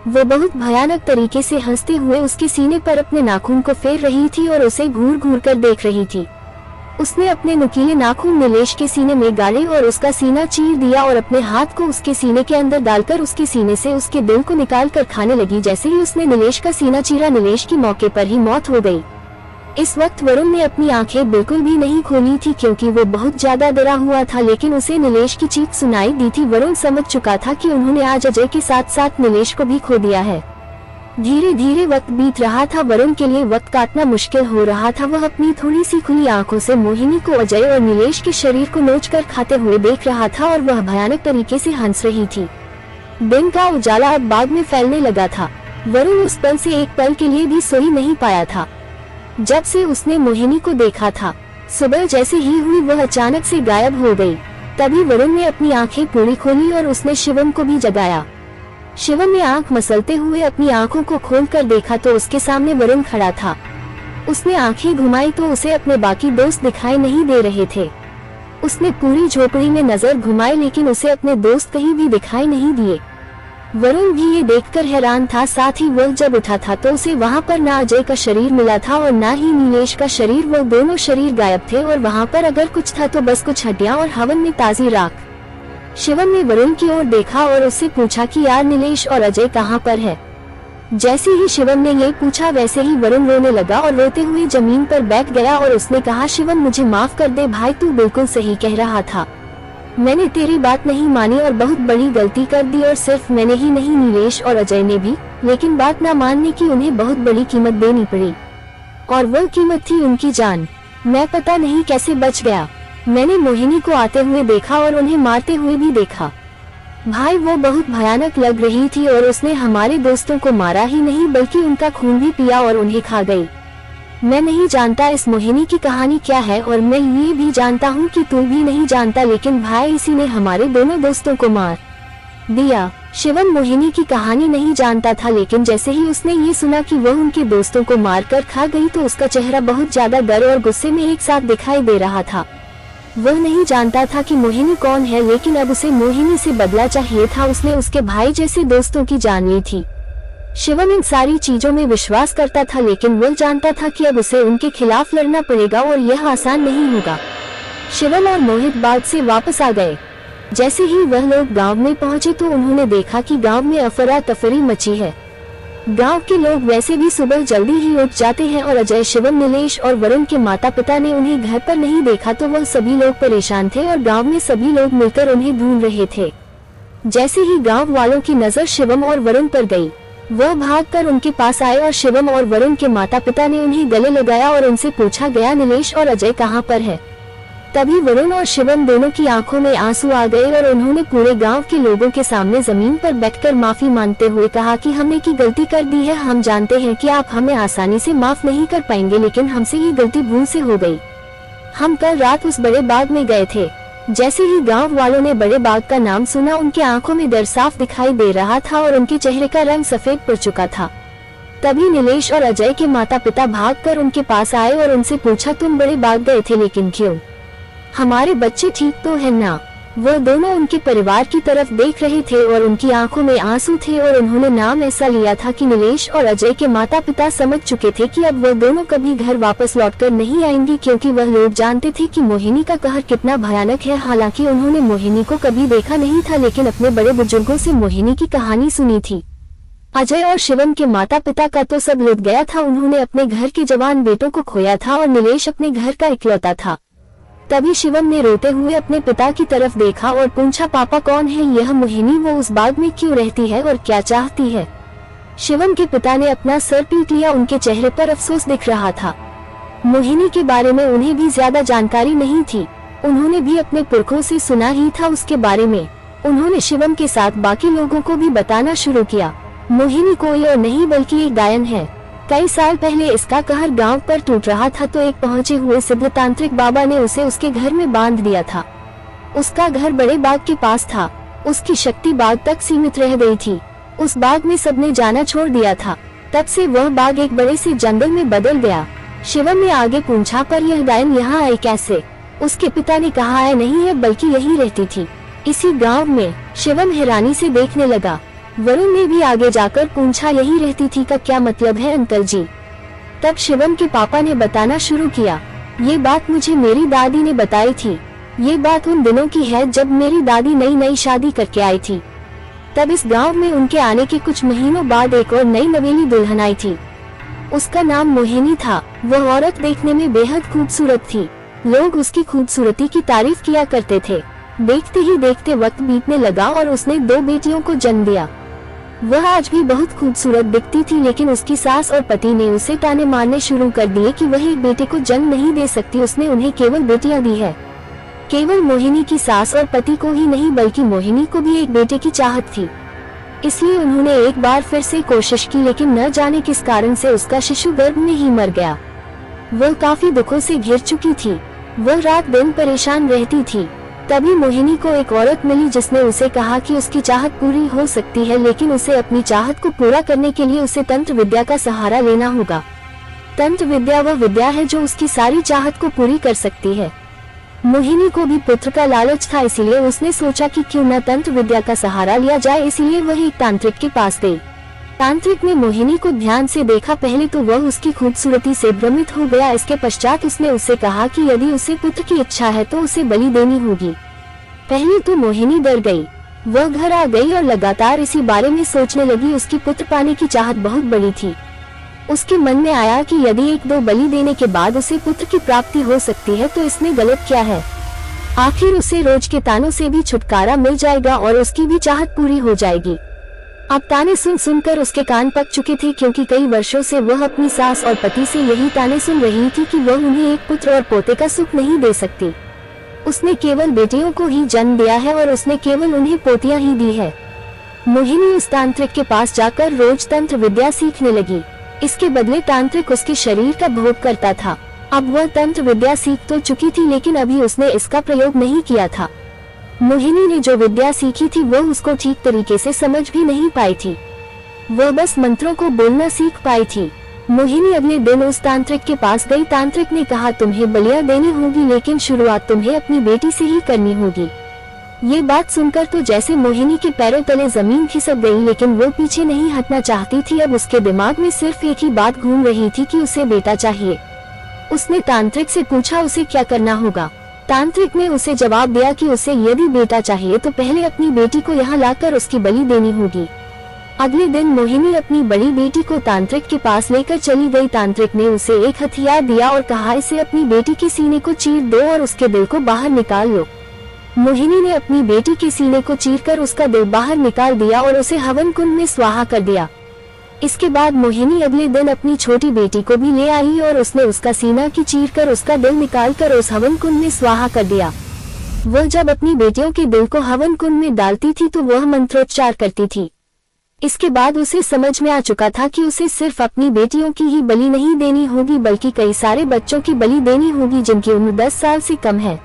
वो बहुत भयानक तरीके से हंसते हुए उसके सीने पर अपने नाखून को फेर रही थी और उसे घूर घूर कर देख रही थी। उसने अपने नुकीले नाखून नीलेश के सीने में गाड़े और उसका सीना चीर दिया और अपने हाथ को उसके सीने के अंदर डालकर उसके सीने से उसके दिल को निकाल कर खाने लगी। जैसे ही उसने नीलेश का सीना चीरा, नीलेश की मौके पर ही मौत हो गई। इस वक्त वरुण ने अपनी आंखें बिल्कुल भी नहीं खोली थी, क्योंकि वो बहुत ज्यादा डरा हुआ था, लेकिन उसे नीलेश की चीख सुनाई दी थी। वरुण समझ चुका था कि उन्होंने आज अजय के साथ साथ नीलेश को भी खो दिया है। धीरे धीरे वक्त बीत रहा था। वरुण के लिए वक्त काटना मुश्किल हो रहा था। वह अपनी थोड़ी सी खुली आंखों से मोहिनी को अजय और नीलेश के शरीर को नोचकर खाते हुए देख रहा था और वह भयानक तरीके से हंस रही थी। दिन का उजाला अब बाग में फैलने लगा था। वरुण उस पल से एक पल के लिए भी सो ही नहीं पाया था जब से उसने मोहिनी को देखा था। सुबह जैसे ही हुई वह अचानक से गायब हो गई। तभी वरुण ने अपनी आंखें पूरी खोली और उसने शिवम को भी जगाया। शिवम ने आंख मसलते हुए अपनी आंखों को खोलकर देखा तो उसके सामने वरुण खड़ा था। उसने आंखें घुमाई तो उसे अपने बाकी दोस्त दिखाई नहीं दे रहे थे। उसने पूरी झोपड़ी में नजर घुमाई, लेकिन उसे अपने दोस्त कहीं भी दिखाई नहीं दिए। वरुण भी ये देखकर हैरान था। साथ ही वह जब उठा था तो उसे वहाँ पर ना अजय का शरीर मिला था और ना ही नीलेश का शरीर। वो दोनों शरीर गायब थे और वहाँ पर अगर कुछ था तो बस कुछ हड्डियां और हवन में ताजी राख। शिवम ने वरुण की ओर देखा और उससे पूछा कि यार नीलेश और अजय कहाँ पर है। जैसे ही शिवम ने ये पूछा वैसे ही वरुण रोने लगा और रोते हुए जमीन पर बैठ गया और उसने कहा, शिवम मुझे माफ कर दे भाई, तू बिल्कुल सही कह रहा था। मैंने तेरी बात नहीं मानी और बहुत बड़ी गलती कर दी, और सिर्फ मैंने ही नहीं नीलेश और अजय ने भी, लेकिन बात ना मानने की उन्हें बहुत बड़ी कीमत देनी पड़ी और वह कीमत थी उनकी जान। मैं पता नहीं कैसे बच गया। मैंने मोहिनी को आते हुए देखा और उन्हें मारते हुए भी देखा। भाई वो बहुत भयानक लग रही थी और उसने हमारे दोस्तों को मारा ही नहीं बल्कि उनका खून भी पिया और उन्हें खा गई। मैं नहीं जानता इस मोहिनी की कहानी क्या है और मैं ये भी जानता हूँ कि तू भी नहीं जानता, लेकिन भाई इसी ने हमारे दोनों दोस्तों को मार दिया। शिवम मोहिनी की कहानी नहीं जानता था, लेकिन जैसे ही उसने ये सुना कि वह उनके दोस्तों को मारकर खा गई तो उसका चेहरा बहुत ज्यादा डर और गुस्से में एक साथ दिखाई दे रहा था। वह नहीं जानता था कि मोहिनी कौन है, लेकिन अब उसे मोहिनी से बदला चाहिए था। उसने उसके भाई जैसे दोस्तों की जान ली थी। शिवम इन सारी चीजों में विश्वास करता था, लेकिन वह जानता था कि अब उसे उनके खिलाफ लड़ना पड़ेगा और यह आसान नहीं होगा। शिवम और मोहित बाग से वापस आ गए। जैसे ही वह लोग गांव में पहुंचे तो उन्होंने देखा कि गांव में अफरा तफरी मची है। गांव के लोग वैसे भी सुबह जल्दी ही उठ जाते हैं और अजय, शिवम, नीलेश और वरुण के माता पिता ने उन्हें घर पर नहीं देखा तो वह सभी लोग परेशान थे और गांव में सभी लोग मिलकर उन्हें ढूंढ रहे थे। जैसे ही गांव वालों की नजर शिवम और वरुण पर गई, वह भागकर उनके पास आए और शिवम और वरुण के माता पिता ने उन्हें गले लगाया और उनसे पूछा गया, नीलेश और अजय कहाँ पर है। तभी वरुण और शिवम दोनों की आंखों में आंसू आ गए और उन्होंने पूरे गांव के लोगों के सामने जमीन पर बैठकर माफी मांगते हुए कहा कि हमने की गलती कर दी है। हम जानते हैं कि आप हमें आसानी से माफ नहीं कर पाएंगे, लेकिन हमसे ये गलती भूल से हो गई। हम कल रात उस बड़े बाग में गए थे। जैसे ही गांव वालों ने बड़े बाग का नाम सुना, उनकी आंखों में डर साफ दिखाई दे रहा था और उनके चेहरे का रंग सफेद पड़ चुका था। तभी नीलेश और अजय के माता पिता भागकर उनके पास आए और उनसे पूछा, तुम बड़े बाग गए थे लेकिन क्यों? हमारे बच्चे ठीक तो है ना? वो दोनों उनके परिवार की तरफ देख रहे थे और उनकी आंखों में आंसू थे और उन्होंने नाम ऐसा लिया था कि नीलेश और अजय के माता पिता समझ चुके थे कि अब वो दोनों कभी घर वापस लौटकर नहीं आएंगे, क्योंकि वह लोग जानते थे कि मोहिनी का कहर कितना भयानक है। हालांकि उन्होंने मोहिनी को कभी देखा नहीं था, लेकिन अपने बड़े बुजुर्गों से मोहिनी की कहानी सुनी थी। अजय और शिवम के माता पिता का तो सब लुट गया था, उन्होंने अपने घर के जवान बेटों को खोया था और नीलेश अपने घर का इकलौता था। तभी शिवम ने रोते हुए अपने पिता की तरफ देखा और पूछा, पापा कौन है यह मोहिनी? वो उस बाग में क्यों रहती है और क्या चाहती है? शिवम के पिता ने अपना सर पीट लिया, उनके चेहरे पर अफसोस दिख रहा था। मोहिनी के बारे में उन्हें भी ज्यादा जानकारी नहीं थी, उन्होंने भी अपने पुरखों से सुना ही था उसके बारे में। उन्होंने शिवम के साथ बाकी लोगों को भी बताना शुरू किया। मोहिनी कोई और नहीं बल्कि एक गायन है। कई साल पहले इसका कहर गांव पर टूट रहा था तो एक पहुंचे हुए सिद्ध तांत्रिक बाबा ने उसे उसके घर में बांध दिया था। उसका घर बड़े बाग के पास था, उसकी शक्ति बाग तक सीमित रह गई थी। उस बाग में सबने जाना छोड़ दिया था। तब से वह बाग एक बड़े से जंगल में बदल गया। शिवम ने आगे पूछा, पर यह गायन यहाँ आई कैसे? उसके पिता ने कहा, है नहीं है बल्कि यही रहती थी इसी गाँव में। शिवम हैरानी से देखने लगा। वरुण ने भी आगे जाकर पूछा, यही रहती थी का क्या मतलब है अंकल जी? तब शिवम के पापा ने बताना शुरू किया, ये बात मुझे मेरी दादी ने बताई थी। ये बात उन दिनों की है जब मेरी दादी नई नई शादी करके आई थी। तब इस गांव में उनके आने के कुछ महीनों बाद एक और नई नवेली दुल्हन आई थी। उसका नाम मोहिनी था। वह औरत देखने में बेहद खूबसूरत थी। लोग उसकी खूबसूरती की तारीफ किया करते थे। देखते ही देखते वक्त बीतने लगा और उसने 2 बेटियों को जन्म दिया। वह आज भी बहुत खूबसूरत दिखती थी, लेकिन उसकी सास और पति ने उसे ताने मारने शुरू कर दिए कि वह एक बेटे को जन्म नहीं दे सकती, उसने उन्हें केवल बेटियां दी है। केवल मोहिनी की सास और पति को ही नहीं बल्कि मोहिनी को भी एक बेटे की चाहत थी। इसलिए उन्होंने एक बार फिर से कोशिश की, लेकिन न जाने किस कारण से उसका शिशु गर्भ में ही मर गया। वह काफी दुखों से घिर चुकी थी। वह रात दिन परेशान रहती थी। तभी मोहिनी को एक औरत मिली जिसने उसे कहा कि उसकी चाहत पूरी हो सकती है, लेकिन उसे अपनी चाहत को पूरा करने के लिए उसे तंत्र विद्या का सहारा लेना होगा। तंत्र विद्या वह विद्या है जो उसकी सारी चाहत को पूरी कर सकती है। मोहिनी को भी पुत्र का लालच था, इसीलिए उसने सोचा कि क्यों न तंत्र विद्या का सहारा लिया जाए। इसीलिए वह एक तांत्रिक के पास गई। तांत्रिक ने मोहिनी को ध्यान से देखा। पहले तो वह उसकी खूबसूरती से भ्रमित हो गया। इसके पश्चात उसने उससे कहा कि यदि उसे पुत्र की इच्छा है तो उसे बलि देनी होगी। पहले तो मोहिनी डर गई। वह घर आ गई और लगातार इसी बारे में सोचने लगी। उसकी पुत्र पाने की चाहत बहुत बड़ी थी। उसके मन में आया कि यदि 1-2 बलि देने के बाद उसे पुत्र की प्राप्ति हो सकती है तो इसमें गलत क्या है। आखिर उसे रोज के तानों से भी छुटकारा मिल जाएगा और उसकी भी चाहत पूरी हो जाएगी। अब ताने सुन सुनकर उसके कान पक चुके थे, क्योंकि कई वर्षों से वह अपनी सास और पति से यही ताने सुन रही थी कि वह उन्हें एक पुत्र और पोते का सुख नहीं दे सकती। उसने केवल बेटियों को ही जन्म दिया है और उसने केवल उन्हें पोतियां ही दी है। मोहिनी उस तांत्रिक के पास जाकर रोज तंत्र विद्या सीखने लगी। इसके बदले तांत्रिक उसके शरीर का भोग करता था। अब वह तंत्र विद्या सीख तो चुकी थी, लेकिन अभी उसने इसका प्रयोग नहीं किया था। मोहिनी ने जो विद्या सीखी थी वह उसको ठीक तरीके से समझ भी नहीं पाई थी। वह बस मंत्रों को बोलना सीख पाई थी। मोहिनी अगले दिन उस तांत्रिक के पास गई। तांत्रिक ने कहा, तुम्हें बलियां देनी होगी, लेकिन शुरुआत तुम्हें अपनी बेटी से ही करनी होगी। ये बात सुनकर तो जैसे मोहिनी के पैरों तले जमीन खिसक गई, लेकिन वो पीछे नहीं हटना चाहती थी। अब उसके दिमाग में सिर्फ एक ही बात घूम रही थी कि उसे बेटा चाहिए। उसने तांत्रिक से पूछा उसे क्या करना होगा। तांत्रिक ने उसे जवाब दिया कि उसे यदि बेटा चाहिए तो पहले अपनी बेटी को यहाँ लाकर उसकी बलि देनी होगी। अगले दिन मोहिनी अपनी बड़ी बेटी को तांत्रिक के पास लेकर चली गई। तांत्रिक ने उसे एक हथियार दिया और कहा, इसे अपनी बेटी के सीने को चीर दो और उसके दिल को बाहर निकाल लो। मोहिनी ने अपनी बेटी के सीने को चीरकर उसका दिल बाहर निकाल दिया और उसे हवन कुंड में स्वाहा कर दिया। इसके बाद मोहिनी अगले दिन अपनी छोटी बेटी को भी ले आई और उसने उसका सीना की चीरकर उसका दिल निकालकर उस हवन कुंड में स्वाहा कर दिया। वह जब अपनी बेटियों के दिल को हवन कुंड में डालती थी तो वह मंत्रोच्चार करती थी। इसके बाद उसे समझ में आ चुका था कि उसे सिर्फ अपनी बेटियों की ही बलि नहीं देनी होगी, बल्कि कई सारे बच्चों की बलि देनी होगी जिनकी उम्र 10 साल से कम है।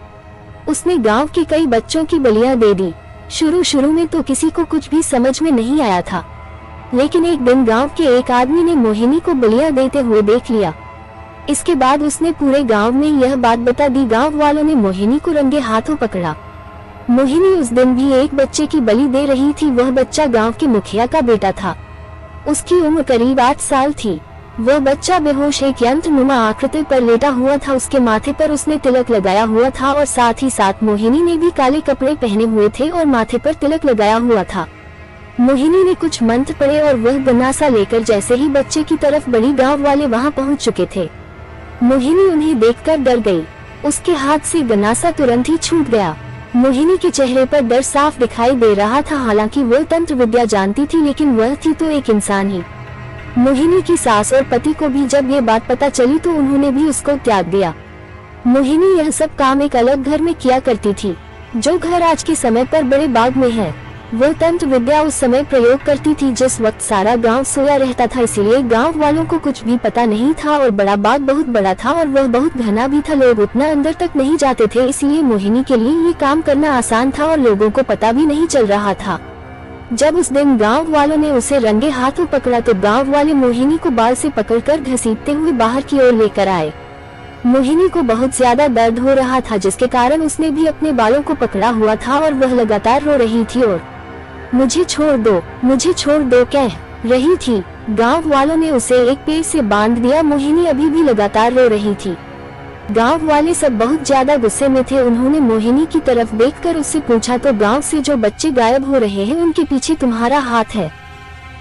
उसने गांव के कई बच्चों की बलियां दे दी। शुरू में तो किसी को कुछ भी समझ में नहीं आया था, लेकिन एक दिन गांव के एक आदमी ने मोहिनी को बलियां देते हुए देख लिया। इसके बाद उसने पूरे गांव में यह बात बता दी। गांव वालों ने मोहिनी को रंगे हाथों पकड़ा। मोहिनी उस दिन भी एक बच्चे की बलि दे रही थी। वह बच्चा गांव के मुखिया का बेटा था। उसकी उम्र करीब 8 साल थी। वह बच्चा बेहोश एक यंत्रनुमा आकृति पर लेटा हुआ था। उसके माथे पर उसने तिलक लगाया हुआ था और साथ ही साथ मोहिनी ने भी काले कपड़े पहने हुए थे और माथे पर तिलक लगाया हुआ था। मोहिनी ने कुछ मंत्र पढ़े और वह गन्नासा लेकर जैसे ही बच्चे की तरफ बढ़ी, गांव वाले वहां पहुंच चुके थे। मोहिनी उन्हें देखकर डर गई। उसके हाथ से गन्नासा तुरंत ही छूट गया। मोहिनी के चेहरे पर डर साफ दिखाई दे रहा था। हालांकि वह तंत्र विद्या जानती थी, लेकिन वह थी तो एक इंसान ही। मोहिनी की सास और पति को भी जब ये बात पता चली तो उन्होंने भी उसको त्याग दिया। मोहिनी यह सब काम एक अलग घर में किया करती थी, जो घर आज के समय पर बड़े बाग में है। वह तंत्र विद्या उस समय प्रयोग करती थी जिस वक्त सारा गांव सोया रहता था, इसीलिए गांव वालों को कुछ भी पता नहीं था। और बड़ा बाग बहुत बड़ा था और वह बहुत घना भी था। लोग उतना अंदर तक नहीं जाते थे, इसलिए मोहिनी के लिए ये काम करना आसान था और लोगों को पता भी नहीं चल रहा था। जब उस दिन गांव वालों ने उसे रंगे हाथों पकड़ा तो गांव वाले मोहिनी को बाल से पकड़कर घसीटते हुए बाहर की ओर लेकर आए। मोहिनी को बहुत ज्यादा दर्द हो रहा था, जिसके कारण उसने भी अपने बालों को पकड़ा हुआ था और वह लगातार रो रही थी और मुझे छोड़ दो कह रही थी। गांव वालों ने उसे एक पेड़ से बांध दिया। मोहिनी अभी भी लगातार रो रही थी। गांव वाले सब बहुत ज्यादा गुस्से में थे। उन्होंने मोहिनी की तरफ देखकर उससे पूछा, तो गांव से जो बच्चे गायब हो रहे हैं उनके पीछे तुम्हारा हाथ है?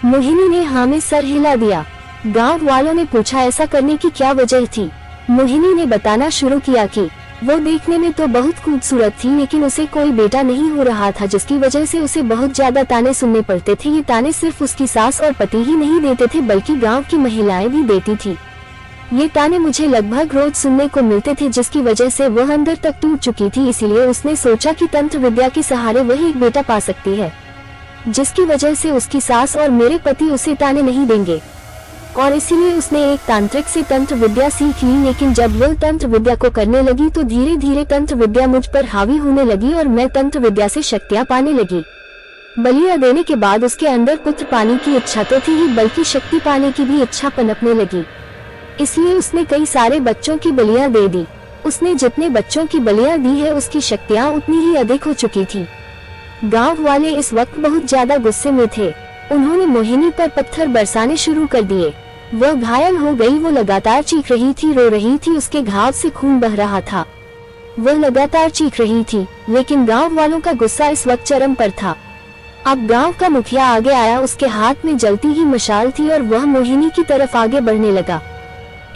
मोहिनी ने हाँ में सर हिला दिया। गांव वालों ने पूछा, ऐसा करने की क्या वजह थी? मोहिनी ने बताना शुरू किया कि वो देखने में तो बहुत खूबसूरत थी, लेकिन उसे कोई बेटा नहीं हो रहा था, जिसकी वजह से उसे बहुत ज्यादा ताने सुनने पड़ते थे। ये ताने सिर्फ उसकी सास और पति ही नहीं देते थे, बल्कि गांव की महिलाएं भी देती थी। ये ताने मुझे लगभग रोज सुनने को मिलते थे, जिसकी वजह से वह अंदर तक टूट चुकी थी। इसीलिए उसने सोचा कि तंत्र विद्या के सहारे वह एक बेटा पा सकती है, जिसकी वजह से उसकी सास और मेरे पति उसे ताने नहीं देंगे। और इसीलिए उसने एक तांत्रिक से तंत्र विद्या सीख ली। लेकिन जब वह तंत्र विद्या को करने लगी तो धीरे धीरे तंत्र विद्या मुझ पर हावी होने लगी और मैं तंत्र विद्या से शक्तियाँ पाने लगी। बलियां देने के बाद उसके अंदर पुत्र पाने की इच्छा तो थी ही, बल्कि शक्ति पाने की भी इच्छा पनपने लगी। इसलिए उसने कई सारे बच्चों की बलियां दे दी। उसने जितने बच्चों की बलियां दी है उसकी शक्तियां उतनी ही अधिक हो चुकी थी। गांव वाले इस वक्त बहुत ज्यादा गुस्से में थे। उन्होंने मोहिनी पर पत्थर बरसाने शुरू कर दिए। वह घायल हो गई। वो लगातार चीख रही थी, रो रही थी। उसके घाव से खून बह रहा था। वह लगातार चीख रही थी, लेकिन गांव वालों का गुस्सा इस वक्त चरम पर था। अब गांव का मुखिया आगे आया। उसके हाथ में जलती ही मशाल थी और वह मोहिनी की तरफ आगे बढ़ने लगा।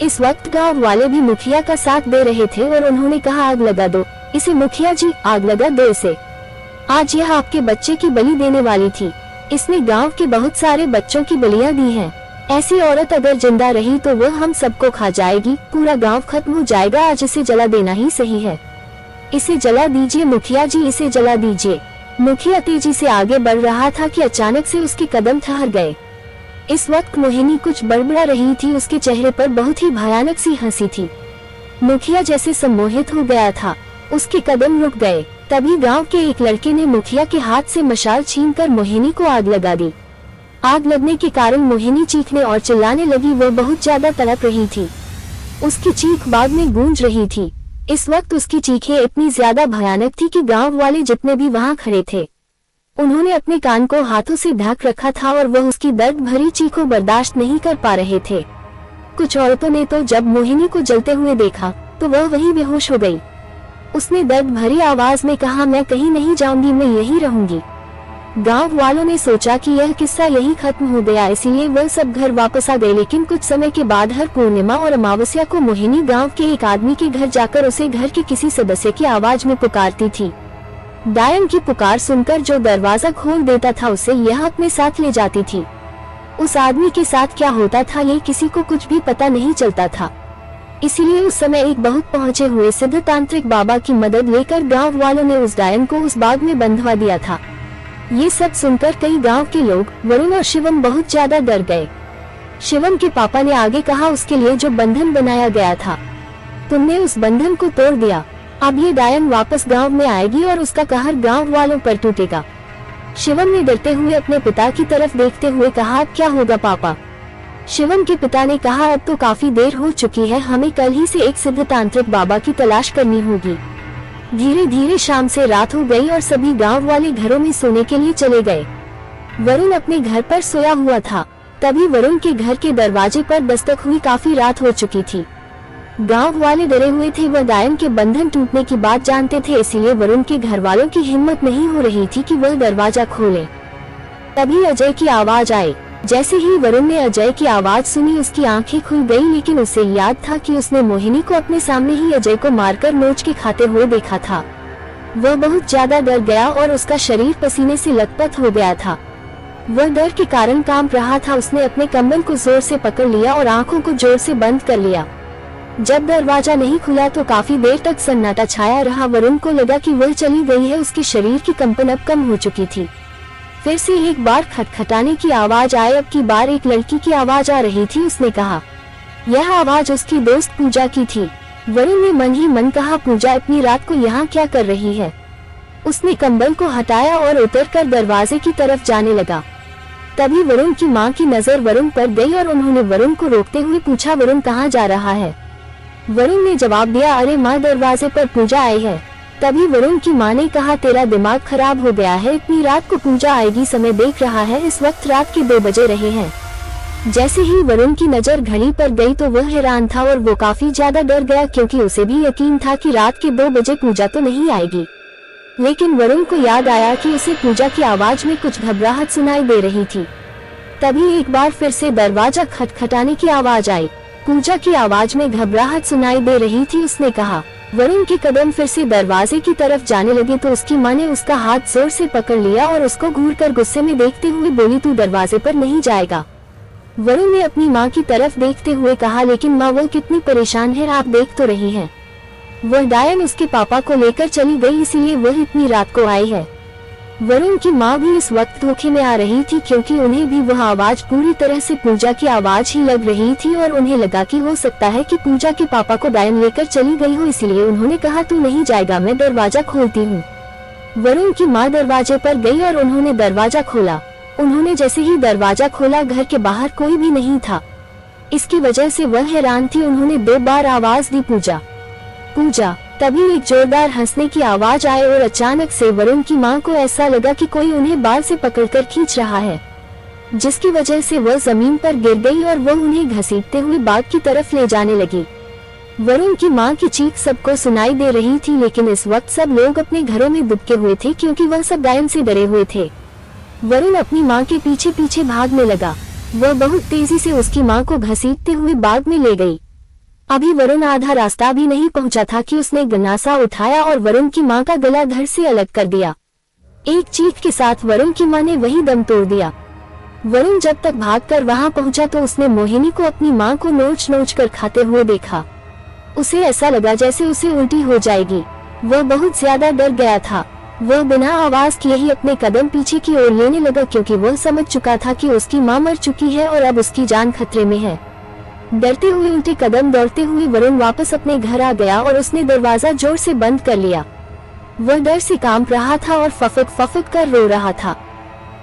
इस वक्त गांव वाले भी मुखिया का साथ दे रहे थे और उन्होंने कहा, आग लगा दो इसे मुखिया जी, आग लगा दो इसे। आज यह आपके बच्चे की बलि देने वाली थी। इसने गांव के बहुत सारे बच्चों की बलियां दी हैं। ऐसी औरत अगर जिंदा रही तो वह हम सबको खा जाएगी। पूरा गांव खत्म हो जाएगा। आज इसे जला देना ही सही है। इसे जला दीजिए मुखिया जी, इसे जला दीजिए। मुखिया तेजी से आगे बढ़ रहा था कि अचानक से उसके कदम ठहर गए। इस वक्त मोहिनी कुछ बड़बड़ा रही थी। उसके चेहरे पर बहुत ही भयानक सी हंसी थी। मुखिया जैसे सम्मोहित हो गया था। उसके कदम रुक गए। तभी गांव के एक लड़के ने मुखिया के हाथ से मशाल छीनकर मोहिनी को आग लगा दी। आग लगने के कारण मोहिनी चीखने और चिल्लाने लगी। वह बहुत ज्यादा तड़प रही थी। उसकी चीख बाग में गूंज रही थी। इस वक्त उसकी चीखें इतनी ज्यादा भयानक थी कि गांव वाले जितने भी वहां खड़े थे उन्होंने अपने कान को हाथों से ढक रखा था और वह उसकी दर्द भरी चीखों बर्दाश्त नहीं कर पा रहे थे। कुछ औरतों ने तो जब मोहिनी को जलते हुए देखा तो वह वहीं बेहोश हो गई। उसने दर्द भरी आवाज में कहा, मैं कहीं नहीं जाऊंगी, मैं यहीं रहूंगी। गांव वालों ने सोचा कि यह किस्सा यहीं खत्म हो गया, इसलिए वह सब घर वापस आ गए। लेकिन कुछ समय के बाद हर पूर्णिमा और अमावस्या को मोहिनी गांव के एक आदमी के घर जाकर उसे घर के किसी सदस्य की आवाज में पुकारती थी। डायन की पुकार सुनकर जो दरवाजा खोल देता था उसे यह अपने साथ ले जाती थी। उस आदमी के साथ क्या होता था ये किसी को कुछ भी पता नहीं चलता था। इसीलिए उस समय एक बहुत पहुंचे हुए सिद्ध तांत्रिक बाबा की मदद लेकर गांव वालों ने उस डायन को उस बाग में बंधवा दिया था। ये सब सुनकर कई गांव के लोग वरुण और शिवम बहुत ज्यादा डर गए। शिवम के पापा ने आगे कहा, उसके लिए जो बंधन बनाया गया था तुमने उस बंधन को तोड़ दिया। अब ये डायन वापस गांव में आएगी और उसका कहर गांव वालों पर टूटेगा। शिवम ने डरते हुए अपने पिता की तरफ देखते हुए कहा, अब क्या होगा पापा? शिवम के पिता ने कहा, अब तो काफी देर हो चुकी है, हमें कल ही से एक सिद्ध तांत्रिक बाबा की तलाश करनी होगी। धीरे धीरे शाम से रात हो गई और सभी गांव वाले घरों में सोने के लिए चले गए। वरुण अपने घर पर सोया हुआ था। तभी वरुण के घर के दरवाजे पर दस्तक हुई। काफी रात हो चुकी थी। गांव वाले डरे हुए थे। वह डायन के बंधन टूटने की बात जानते थे, इसलिए वरुण के घर वालों की हिम्मत नहीं हो रही थी कि वह दरवाजा खोले। तभी अजय की आवाज आई। जैसे ही वरुण ने अजय की आवाज सुनी, उसकी आंखें खुल गई, लेकिन उसे याद था कि उसने मोहिनी को अपने सामने ही अजय को मारकर नोच के खाते हुए देखा था। वह बहुत ज्यादा डर गया और उसका शरीर पसीने से लथपथ हो गया था। वह डर के कारण कांप रहा था। उसने अपने कम्बल को जोर से पकड़ लिया और आंखों को जोर से बंद कर लिया। जब दरवाजा नहीं खुला तो काफी देर तक सन्नाटा छाया रहा। वरुण को लगा कि वह चली गई है। उसके शरीर की कंपन अब कम हो चुकी थी। फिर से एक बार खटखटाने की आवाज आई। अब की बार एक लड़की की आवाज आ रही थी। उसने कहा, यह आवाज उसकी दोस्त पूजा की थी। वरुण ने मन ही मन कहा, पूजा इतनी रात को यहाँ क्या कर रही है। उसने कंबल को हटाया और उतरकर दरवाजे की तरफ जाने लगा। तभी वरुण की माँ की नजर वरुण पर गई और उन्होंने वरुण को रोकते हुए पूछा, वरुण कहाँ जा रहा है। वरुण ने जवाब दिया, अरे माँ, दरवाजे पर पूजा आई है। तभी वरुण की माँ ने कहा, तेरा दिमाग खराब हो गया है, इतनी रात को पूजा आएगी, समय देख रहा है, इस वक्त रात के 2 बजे रहे हैं। जैसे ही वरुण की नजर घड़ी पर गई तो वह हैरान था और वो काफी ज्यादा डर गया, क्योंकि उसे भी यकीन था कि रात के 2 बजे पूजा तो नहीं आएगी। लेकिन वरुण को याद आया कि उसे पूजा की आवाज में कुछ घबराहट सुनाई दे रही थी। तभी एक बार फिर से दरवाजा खटखटाने की आवाज आई। पूजा की आवाज में घबराहट सुनाई दे रही थी। उसने कहा। वरुण के कदम फिर से दरवाजे की तरफ जाने लगे तो उसकी माँ ने उसका हाथ जोर से पकड़ लिया और उसको घूरकर गुस्से में देखते हुए बोली, तू दरवाजे पर नहीं जाएगा। वरुण ने अपनी माँ की तरफ देखते हुए कहा, लेकिन माँ, वो कितनी परेशान है, आप देख तो रही हैं। वह डायन उसके पापा को लेकर चली गई, इसीलिए वह इतनी रात को आई है। वरुण की माँ भी इस वक्त धोखे में आ रही थी, क्योंकि उन्हें भी वह आवाज पूरी तरह से पूजा की आवाज ही लग रही थी और उन्हें लगा कि हो सकता है कि पूजा के पापा को डायन लेकर चली गई हो, इसलिए उन्होंने कहा, तू नहीं जाएगा, मैं दरवाजा खोलती हूँ। वरुण की माँ दरवाजे पर गई और उन्होंने दरवाजा खोला। उन्होंने जैसे ही दरवाजा खोला, घर के बाहर कोई भी नहीं था। इसकी वजह से वह हैरान थी। उन्होंने 2 बार आवाज दी, पूजा, पूजा। तभी एक जोरदार हंसने की आवाज आई और अचानक से वरुण की माँ को ऐसा लगा कि कोई उन्हें बाल से पकड़कर खींच रहा है, जिसकी वजह से वह जमीन पर गिर गई और वह उन्हें घसीटते हुए बाग की तरफ ले जाने लगी। वरुण की माँ की चीख सबको सुनाई दे रही थी, लेकिन इस वक्त सब लोग अपने घरों में दुबके हुए थे, क्योंकि वह सब डायन से डरे हुए थे। वरुण अपनी माँ के पीछे पीछे भागने लगा। वह बहुत तेजी से उसकी माँ को घसीटते हुए बाग में ले गई। अभी वरुण आधा रास्ता भी नहीं पहुंचा था कि उसने गन्नासा उठाया और वरुण की माँ का गला धड़ से अलग कर दिया। एक चीख के साथ वरुण की माँ ने वही दम तोड़ दिया। वरुण जब तक भागकर वहां पहुंचा तो उसने मोहिनी को अपनी माँ को नोच नोच कर खाते हुए देखा। उसे ऐसा लगा जैसे उसे उल्टी हो जाएगी। वह बहुत ज्यादा डर गया था। वह बिना आवाज किए ही अपने कदम पीछे की ओर लेने लगा, क्योंकि वह समझ चुका था कि उसकी माँ मर चुकी है और अब उसकी जान खतरे में है। डरते हुए उल्टे कदम दौड़ते हुए वरुण वापस अपने घर आ गया और उसने दरवाजा जोर से बंद कर लिया। वह डर से कांप रहा था और फफक फफक कर रो रहा था।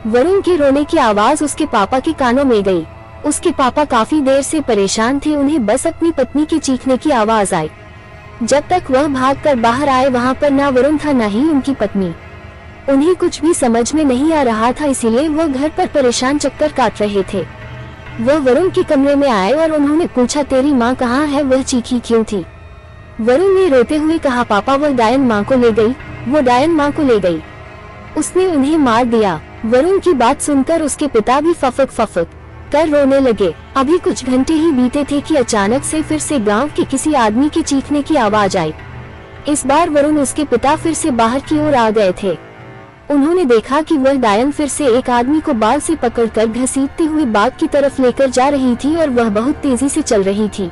वरुण के रोने की आवाज उसके पापा के कानों में गई। उसके पापा काफी देर से परेशान थे। उन्हें बस अपनी पत्नी के चीखने की आवाज आई। जब तक वह भागकर बाहर आए, वहां पर ना वरुण था ना ही उनकी पत्नी। उन्हें कुछ भी समझ में नहीं आ रहा था, इसीलिए वह घर पर परेशान चक्कर काट रहे थे। वह वरुण के कमरे में आए और उन्होंने पूछा, तेरी माँ कहाँ है, वह चीखी क्यों थी। वरुण ने रोते हुए कहा, पापा, वह डायन माँ को ले गई, वो डायन माँ को ले गई, उसने उन्हें मार दिया। वरुण की बात सुनकर उसके पिता भी फफक फफक कर रोने लगे। अभी कुछ घंटे ही बीते थे कि अचानक से फिर से गांव के किसी आदमी के चीखने की आवाज आई। इस बार वरुण उसके पिता फिर से बाहर की ओर आ गए थे। उन्होंने देखा कि वह डायन फिर से एक आदमी को बाल से पकड़कर घसीटते हुए बाग की तरफ लेकर जा रही थी और वह बहुत तेजी से चल रही थी।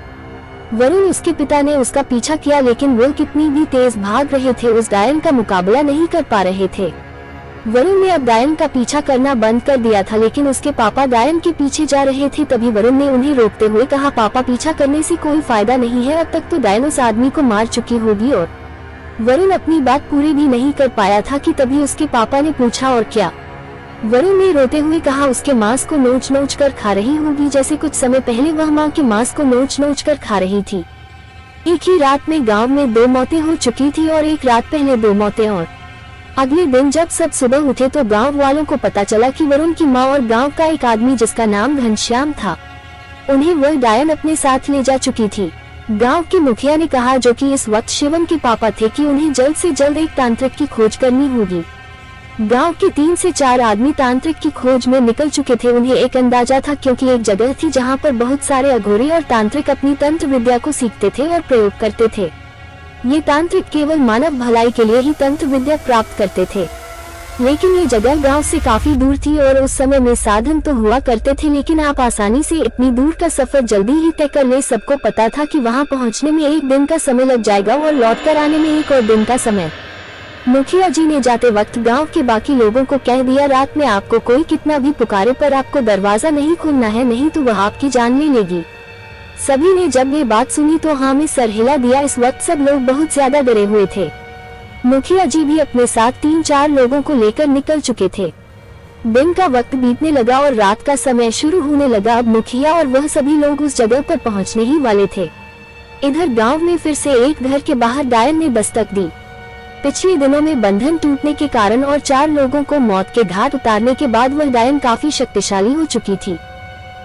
वरुण उसके पिता ने उसका पीछा किया, लेकिन वह कितनी भी तेज भाग रहे थे, उस डायन का मुकाबला नहीं कर पा रहे थे। वरुण ने अब डायन का पीछा करना बंद कर दिया था, लेकिन उसके पापा डायन के पीछे जा रहे थे। तभी वरुण ने उन्हें रोकते हुए कहा, पापा, पीछा करने से कोई फायदा नहीं है, अब तक तो डायन उस आदमी को मार चुकी होगी। और वरुण अपनी बात पूरी भी नहीं कर पाया था कि तभी उसके पापा ने पूछा, और क्या। वरुण ने रोते हुए कहा, उसके मांस को नोच नोच कर खा रही होगी, जैसे कुछ समय पहले वह माँ के मांस को नोच नोच कर खा रही थी। एक ही रात में गांव में 2 मौतें हो चुकी थी और एक रात पहले 2 मौतें और। अगले दिन जब सब सुबह उठे तो गांव वालों को पता चला कि वरुण की मां और गांव का एक आदमी जिसका नाम घनश्याम था, उन्हें वह डायन अपने साथ ले जा चुकी थी। गांव के मुखिया ने कहा, जो कि इस वक्त शिवम के पापा थे, कि उन्हें जल्द से जल्द एक तांत्रिक की खोज करनी होगी। गांव के 3 से 4 आदमी तांत्रिक की खोज में निकल चुके थे। उन्हें एक अंदाजा था, क्योंकि एक जगह थी जहां पर बहुत सारे अघोरी और तांत्रिक अपनी तंत्र विद्या को सीखते थे और प्रयोग करते थे। ये तांत्रिक केवल मानव भलाई के लिए ही तंत्र विद्या प्राप्त करते थे, लेकिन ये जगह गांव से काफी दूर थी और उस समय में साधन तो हुआ करते थे, लेकिन आप आसानी से इतनी दूर का सफर जल्दी ही तय कर ले। सबको पता था कि वहां पहुंचने में 1 दिन का समय लग जाएगा और लौटकर आने में 1 और दिन का समय। मुखिया जी ने जाते वक्त गांव के बाकी लोगों को कह दिया, रात में आपको कोई कितना भी पुकारे पर आपको दरवाजा नहीं खोलना है, नहीं तो वह आपकी जान ले लेगी। सभी ने जब ये बात सुनी तो हाँ में सर हिला दिया। इस वक्त सब लोग बहुत ज्यादा डरे हुए थे। मुखिया जी भी अपने साथ 3-4 लोगों को लेकर निकल चुके थे। दिन का वक्त बीतने लगा और रात का समय शुरू होने लगा। अब मुखिया और वह सभी लोग उस जगह पर पहुंचने ही वाले थे। इधर गांव में फिर से एक घर के बाहर डायन ने दस्तक दी। पिछले दिनों में बंधन टूटने के कारण और 4 लोगों को मौत के घाट उतारने के बाद वह डायन काफी शक्तिशाली हो चुकी थी।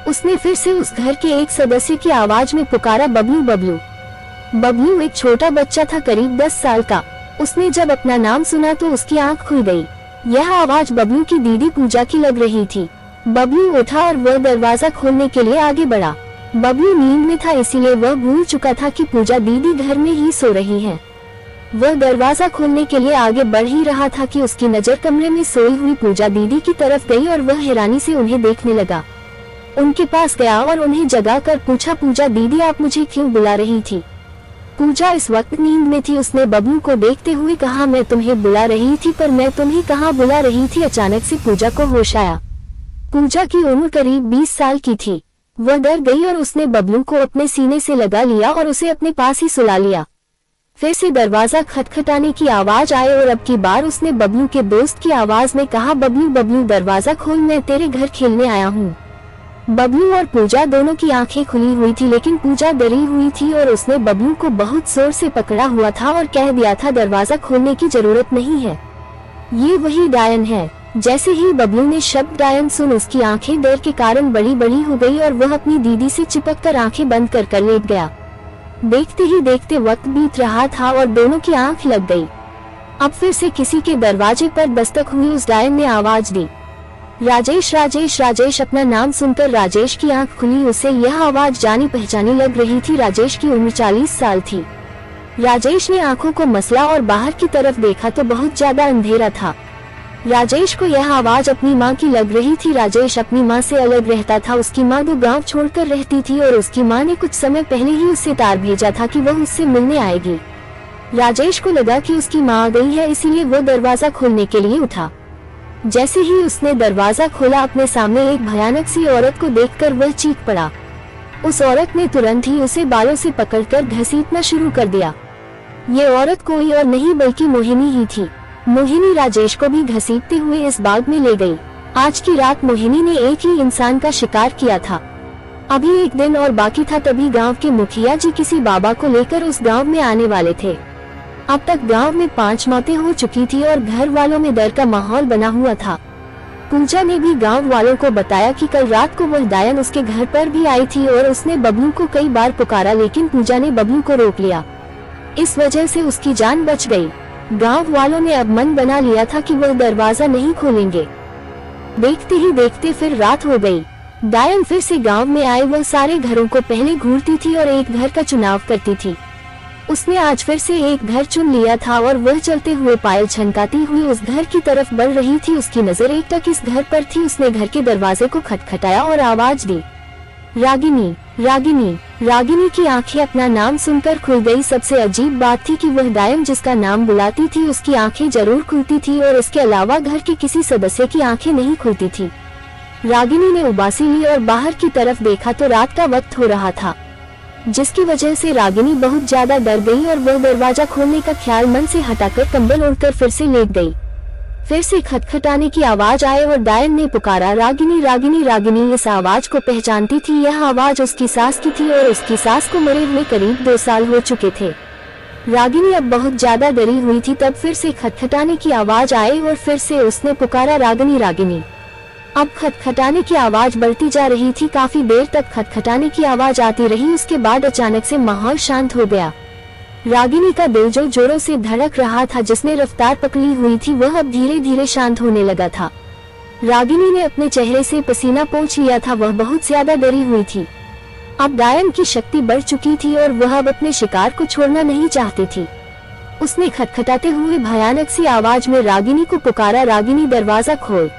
उसने फिर से उस घर के एक सदस्य की आवाज में पुकारा, बबलू बबलू। बबलू एक छोटा बच्चा था, करीब 10 साल का। उसने जब अपना नाम सुना तो उसकी आंख खुल गई। यह आवाज बबलू की दीदी पूजा की लग रही थी। बबलू उठा और वह दरवाजा खोलने के लिए आगे बढ़ा। बबलू नींद में था, इसीलिए वह भूल चुका था कि पूजा दीदी घर में ही सो रही है। वह दरवाजा खोलने के लिए आगे बढ़ ही रहा था कि उसकी नजर कमरे में सोई हुई पूजा दीदी की तरफ गई और वह हैरानी से उन्हें देखने लगा। उनके पास गया और उन्हें जगाकर पूछा, पूजा दीदी आप मुझे क्यों बुला रही थी? पूजा इस वक्त नींद में थी। उसने बबलू को देखते हुए कहा, मैं तुम्हें बुला रही थी, पर मैं तुम्हें कहाँ बुला रही थी। अचानक से पूजा को होश आया। पूजा की उम्र करीब 20 साल की थी। वह डर गई और उसने बबलू को अपने सीने से लगा लिया और उसे अपने पास ही सुला लिया। फिर से दरवाजा खटखटाने की आवाज आई और अब की बार उसने बबलू के दोस्त की आवाज में कहा, बबलू बबलू दरवाजा खोल, मैं तेरे घर खेलने आया हूँ। बबलू और पूजा दोनों की आंखें खुली हुई थी, लेकिन पूजा डरी हुई थी और उसने बबलू को बहुत जोर से पकड़ा हुआ था और कह दिया था, दरवाजा खोलने की जरूरत नहीं है, ये वही डायन है। जैसे ही बबलू ने शब्द डायन सुन, उसकी आंखें डर के कारण बड़ी बड़ी हो गई और वह अपनी दीदी से चिपक कर आंखें बंद कर लेट गया। देखते ही देखते वक्त बीत रहा था और दोनों की आंख लग गई। अब फिर से किसी के दरवाजे पर दस्तक हुई। उस डायन ने आवाज दी, राजेश राजेश राजेश। अपना नाम सुनकर राजेश की आंख खुली। उसे यह आवाज जानी पहचानी लग रही थी। राजेश की उम्र 40 साल थी। राजेश ने आंखों को मसला और बाहर की तरफ देखा तो बहुत ज्यादा अंधेरा था। राजेश को यह आवाज अपनी माँ की लग रही थी। राजेश अपनी माँ से अलग रहता था। उसकी माँ दो गांव छोड़कर रहती थी और उसकी माँ ने कुछ समय पहले ही उससे तार भेजा था कि वह उससे मिलने आएगी। राजेश को लगा कि उसकी माँ आ गई है, इसीलिए वो दरवाजा खोलने के लिए उठा। जैसे ही उसने दरवाजा खोला, अपने सामने एक भयानक सी औरत को देखकर वह चीख पड़ा। उस औरत ने तुरंत ही उसे बालों से पकड़कर घसीटना शुरू कर दिया। ये औरत कोई और नहीं बल्कि मोहिनी ही थी। मोहिनी राजेश को भी घसीटते हुए इस बाग में ले गई। आज की रात मोहिनी ने एक ही इंसान का शिकार किया था। अभी एक दिन और बाकी था, तभी गांव के मुखिया जी किसी बाबा को लेकर उस गांव में आने वाले थे। अब तक गांव में 5 मौतें हो चुकी थी और घर वालों में डर का माहौल बना हुआ था। पूजा ने भी गांव वालों को बताया कि कल रात को वह डायन उसके घर पर भी आई थी और उसने बबलू को कई बार पुकारा, लेकिन पूजा ने बबलू को रोक लिया। इस वजह से उसकी जान बच गई। गांव वालों ने अब मन बना लिया था कि वह दरवाजा नहीं खोलेंगे। देखते ही देखते फिर रात हो गई। डायन फिर से गांव में आए। वह सारे घरों को पहले घूरती थी और एक घर का चुनाव करती थी। उसने आज फिर से एक घर चुन लिया था और वह चलते हुए पायल छनकाती हुई उस घर की तरफ बढ़ रही थी। उसकी नजर एकटक इस घर पर थी। उसने घर के दरवाजे को खटखटाया और आवाज दी, रागिनी रागिनी। रागिनी की आंखें अपना नाम सुनकर खुल गई। सबसे अजीब बात थी कि वह डायन जिसका नाम बुलाती थी उसकी आंखें जरूर खुलती थी और इसके अलावा घर के किसी सदस्य की आंखें नहीं खुलती थी। रागिनी ने उबासी ली और बाहर की तरफ देखा तो रात का वक्त हो रहा था, जिसकी वजह से रागिनी बहुत ज्यादा डर गई और वह दरवाजा खोलने का ख्याल मन से हटाकर कंबल ओढ़कर फिर से लेट गई। फिर से खटखटाने की आवाज आई और डायन ने पुकारा, रागिनी रागिनी रागिनी। इस आवाज को पहचानती थी, यह आवाज उसकी सास की थी और उसकी सास को मरे हुए करीब 2 साल हो चुके थे। रागिनी अब बहुत ज्यादा डरी हुई थी। तब फिर से खटखटाने की आवाज आई और फिर से उसने पुकारा, रागिनी रागिनी। अब खटखटाने की आवाज बढ़ती जा रही थी। काफी देर तक खटखटाने की आवाज आती रही। उसके बाद अचानक से माहौल शांत हो गया। रागिनी का दिल जो जोरों से धड़क रहा था, जिसने रफ्तार पकड़ी हुई थी, वह अब धीरे धीरे शांत होने लगा था। रागिनी ने अपने चेहरे से पसीना पोंछ लिया था। वह बहुत ज्यादा डरी हुई थी। अब डायन की शक्ति बढ़ चुकी थी और वह अब अपने शिकार को छोड़ना नहीं चाहती थी। उसने खटखटाते हुए भयानक सी आवाज में रागिनी को पुकारा, रागिनी दरवाजा खोल,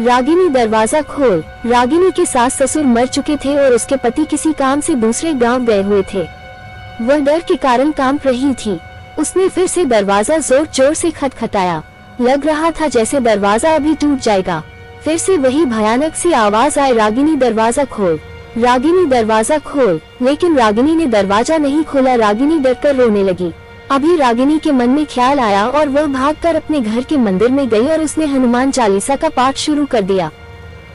रागिनी दरवाजा खोल। रागिनी के सास ससुर मर चुके थे और उसके पति किसी काम से दूसरे गांव गए हुए थे। वह डर के कारण कांप रही थी। उसने फिर से दरवाजा जोर जोर से खटखटाया। लग रहा था जैसे दरवाजा अभी टूट जाएगा। फिर से वही भयानक सी आवाज आई, रागिनी दरवाजा खोल, रागिनी दरवाजा खोल। लेकिन रागिनी ने दरवाजा नहीं खोला। रागिनी डरकर रोने लगी। अभी रागिनी के मन में ख्याल आया और वह भागकर अपने घर के मंदिर में गई और उसने हनुमान चालीसा का पाठ शुरू कर दिया।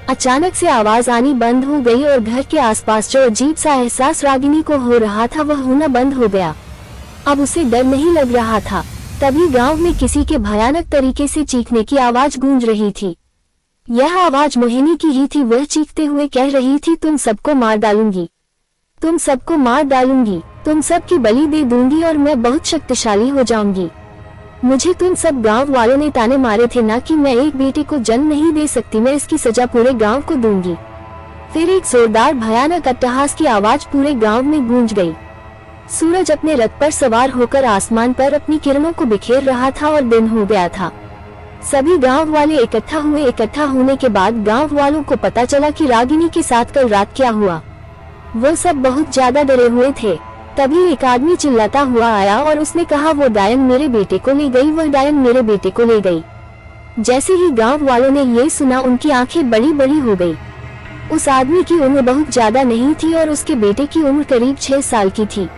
अचानक से आवाज आनी बंद हो गई और घर के आसपास जो अजीब सा एहसास रागिनी को हो रहा था, वह होना बंद हो गया। अब उसे डर नहीं लग रहा था। तभी गांव में किसी के भयानक तरीके से चीखने की आवाज गूंज रही थी। यह आवाज मोहिनी की ही थी। वह चीखते हुए कह रही थी, तुम सबको मार डालूंगी, तुम सबको मार डालूंगी, तुम सबकी बलि दे दूंगी और मैं बहुत शक्तिशाली हो जाऊंगी। मुझे तुम सब गांव वालों ने ताने मारे थे ना कि मैं एक बेटे को जन्म नहीं दे सकती, मैं इसकी सजा पूरे गांव को दूंगी। फिर एक जोरदार भयानक अट्टहास की आवाज पूरे गांव में गूंज गई। सूरज अपने रथ पर सवार होकर आसमान पर अपनी किरणों को बिखेर रहा था और दिन हो गया था। सभी गांव वाले इकट्ठा हुए। इकट्ठा होने के बाद गांव वालों को पता चला कि रागिनी के साथ कल रात क्या हुआ। वो सब बहुत ज्यादा डरे हुए थे। तभी एक आदमी चिल्लाता हुआ आया और उसने कहा, वो डायन मेरे बेटे को ले गई, वह डायन मेरे बेटे को ले गई। जैसे ही गांव वालों ने ये सुना, उनकी आंखें बड़ी बड़ी हो गई। उस आदमी की उम्र बहुत ज्यादा नहीं थी और उसके बेटे की उम्र करीब 6 साल की थी।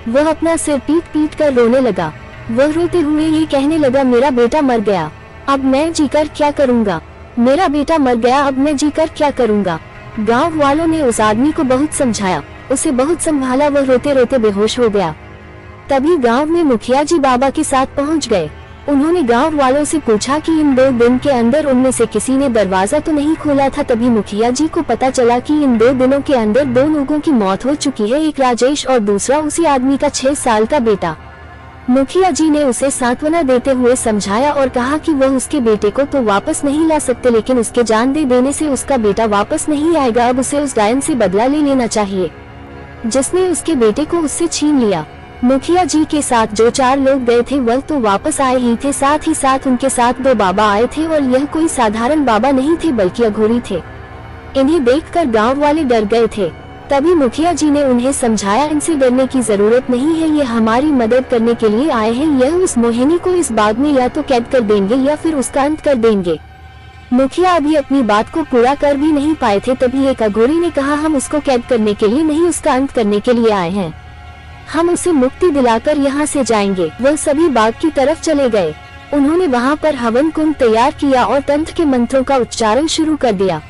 वह अपना सिर पीट पीट कर रोने लगा। वह रोते हुए ये कहने लगा, मेरा बेटा मर गया, अब मैं जीकर क्या करूँगा, मेरा बेटा मर गया, अब मैं जीकर क्या करूँगा। गाँव वालों ने उस आदमी को बहुत समझाया, उसे बहुत संभाला। वह रोते रोते बेहोश हो गया। तभी गांव में मुखिया जी बाबा के साथ पहुंच गए। उन्होंने गांव वालों से पूछा कि इन 2 दिन के अंदर उनमें से किसी ने दरवाजा तो नहीं खोला था। तभी मुखिया जी को पता चला कि इन 2 दिनों के अंदर 2 लोगों की मौत हो चुकी है, एक राजेश और दूसरा उसी आदमी का 6 साल का बेटा। मुखिया जी ने उसे सांत्वना देते हुए समझाया और कहा कि वह उसके बेटे को तो वापस नहीं ला सकते, लेकिन उसके जान दे देने से उसका बेटा वापस नहीं आएगा। अब उसे उस डायन से बदला ले लेना चाहिए जिसने उसके बेटे को उससे छीन लिया। मुखिया जी के साथ जो 4 लोग गए थे वह तो वापस आए ही थे, साथ ही साथ उनके साथ 2 बाबा आए थे और यह कोई साधारण बाबा नहीं थे बल्कि अघोरी थे। इन्हें देखकर गांव वाले डर गए थे। तभी मुखिया जी ने उन्हें समझाया, इनसे डरने की जरूरत नहीं है, ये हमारी मदद करने के लिए आए हैं। यह उस मोहिनी को इस बाग में या तो कैद कर देंगे या फिर उसका अंत कर देंगे। मुखिया अभी अपनी बात को पूरा कर भी नहीं पाए थे। तभी एक अघोरी ने कहा, हम उसको कैद करने के लिए नहीं, उसका अंत करने के लिए आए हैं। हम उसे मुक्ति दिलाकर यहाँ से जाएंगे। वह सभी बाग की तरफ चले गए। उन्होंने वहाँ पर हवन कुंड तैयार किया और तंत्र के मंत्रों का उच्चारण शुरू कर दिया,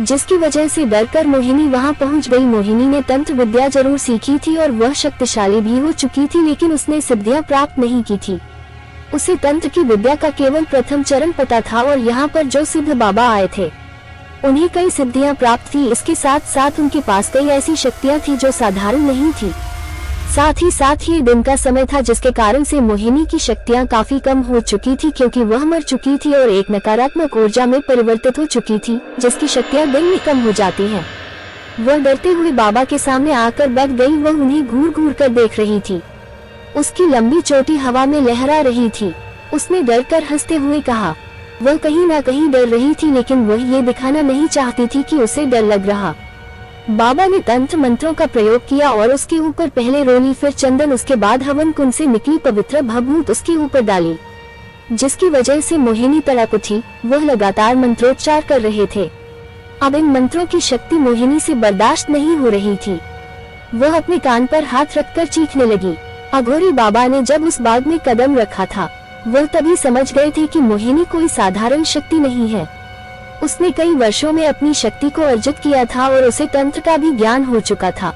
जिसकी वजह से डरकर मोहिनी वहाँ पहुँच गई। मोहिनी ने तंत्र विद्या जरूर सीखी थी और वह शक्तिशाली भी हो चुकी थी, लेकिन उसने सिद्धियाँ प्राप्त नहीं की थी। उसे तंत्र की विद्या का केवल प्रथम चरण पता था और यहाँ पर जो सिद्ध बाबा आए थे उन्हें कई सिद्धियां प्राप्त थी। इसके साथ साथ उनके पास कई ऐसी शक्तियां थी जो साधारण नहीं थी। साथ ही साथ ये दिन का समय था, जिसके कारण से मोहिनी की शक्तियां काफी कम हो चुकी थी, क्योंकि वह मर चुकी थी और एक नकारात्मक ऊर्जा में परिवर्तित हो चुकी थी, जिसकी शक्तियां दिन में कम हो जाती हैं। वह डरते हुए बाबा के सामने आकर बैठ गई। वह उन्हें घूर घूर कर देख रही थी। उसकी लंबी चोटी हवा में लहरा रही थी। उसने डरकर हंसते हुए कहा, वह कहीं ना कहीं डर रही थी, लेकिन वह ये दिखाना नहीं चाहती थी कि उसे डर लग रहा। बाबा ने तंत्र मंत्रों का प्रयोग किया और उसके ऊपर पहले रोली, फिर चंदन, उसके बाद हवन कुंड से निकली पवित्र भभूत उसके ऊपर डाली, जिसकी वजह से मोहिनी तड़प उठी। वह लगातार मंत्रोच्चार कर रहे थे। अब इन मंत्रों की शक्ति मोहिनी से बर्दाश्त नहीं हो रही थी। वह अपने कान पर हाथ रखकर चीखने लगी। अघोरी बाबा ने जब उस बाग में कदम रखा था वह तभी समझ गए थे कि मोहिनी कोई साधारण शक्ति नहीं है। उसने कई वर्षों में अपनी शक्ति को अर्जित किया था और उसे तंत्र का भी ज्ञान हो चुका था,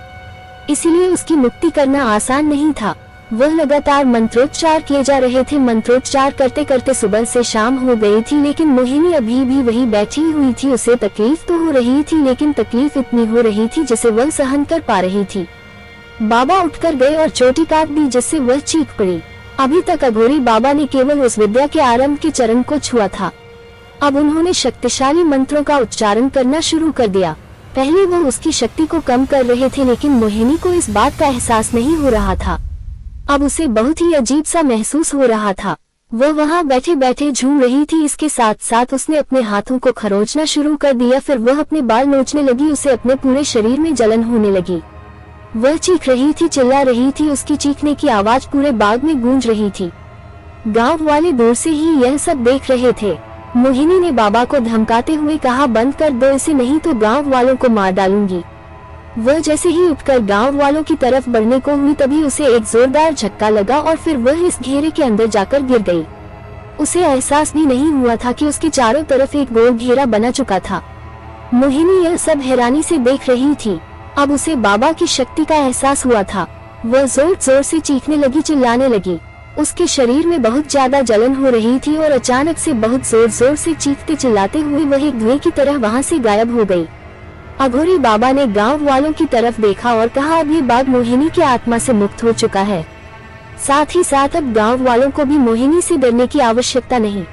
इसीलिए उसकी मुक्ति करना आसान नहीं था। वह लगातार मंत्रोच्चार किए जा रहे थे। मंत्रोच्चार करते करते सुबह से शाम हो गई थी, लेकिन मोहिनी अभी भी वही बैठी हुई थी। उसे तकलीफ तो हो रही थी, लेकिन तकलीफ इतनी हो रही थी जिसे वह सहन कर पा रही थी। बाबा उठकर गए और चोटी काट दी, जिससे वह चीख पड़ी। अभी तक अघोरी बाबा ने केवल उस विद्या के आरंभ के चरण को छुआ था। अब उन्होंने शक्तिशाली मंत्रों का उच्चारण करना शुरू कर दिया। पहले वह उसकी शक्ति को कम कर रहे थे, लेकिन मोहिनी को इस बात का एहसास नहीं हो रहा था। अब उसे बहुत ही अजीब सा महसूस हो रहा था। वह वहां बैठे बैठे झूम रही थी। इसके साथ साथ उसने अपने हाथों को खरोचना शुरू कर दिया। फिर वह अपने बाल नोचने लगी। उसे अपने पूरे शरीर में जलन होने लगी। वह चीख रही थी, चिल्ला रही थी। उसकी चीखने की आवाज पूरे बाग में गूंज रही थी। गांव वाले दूर से ही यह सब देख रहे थे। मोहिनी ने बाबा को धमकाते हुए कहा, बंद कर दो इसे, नहीं तो गांव वालों को मार डालूंगी। वह जैसे ही उठकर गांव वालों की तरफ बढ़ने को हुई, तभी उसे एक जोरदार झटका लगा और फिर वह इस घेरे के अंदर जाकर गिर गई। उसे एहसास भी नहीं हुआ था कि उसके चारों तरफ एक गोल घेरा बना चुका था। मोहिनी यह सब हैरानी से देख रही थी। अब उसे बाबा की शक्ति का एहसास हुआ था। वह जोर जोर से चीखने लगी, चिल्लाने लगी। उसके शरीर में बहुत ज्यादा जलन हो रही थी और अचानक से बहुत जोर जोर से चीखते चिल्लाते हुए वह एक धुएं की तरह वहां से गायब हो गई। अघोरी बाबा ने गांव वालों की तरफ देखा और कहा, अब ये बाग मोहिनी की आत्मा से मुक्त हो चुका है। साथ ही साथ अब गांव वालों को भी मोहिनी से डरने की आवश्यकता नहीं।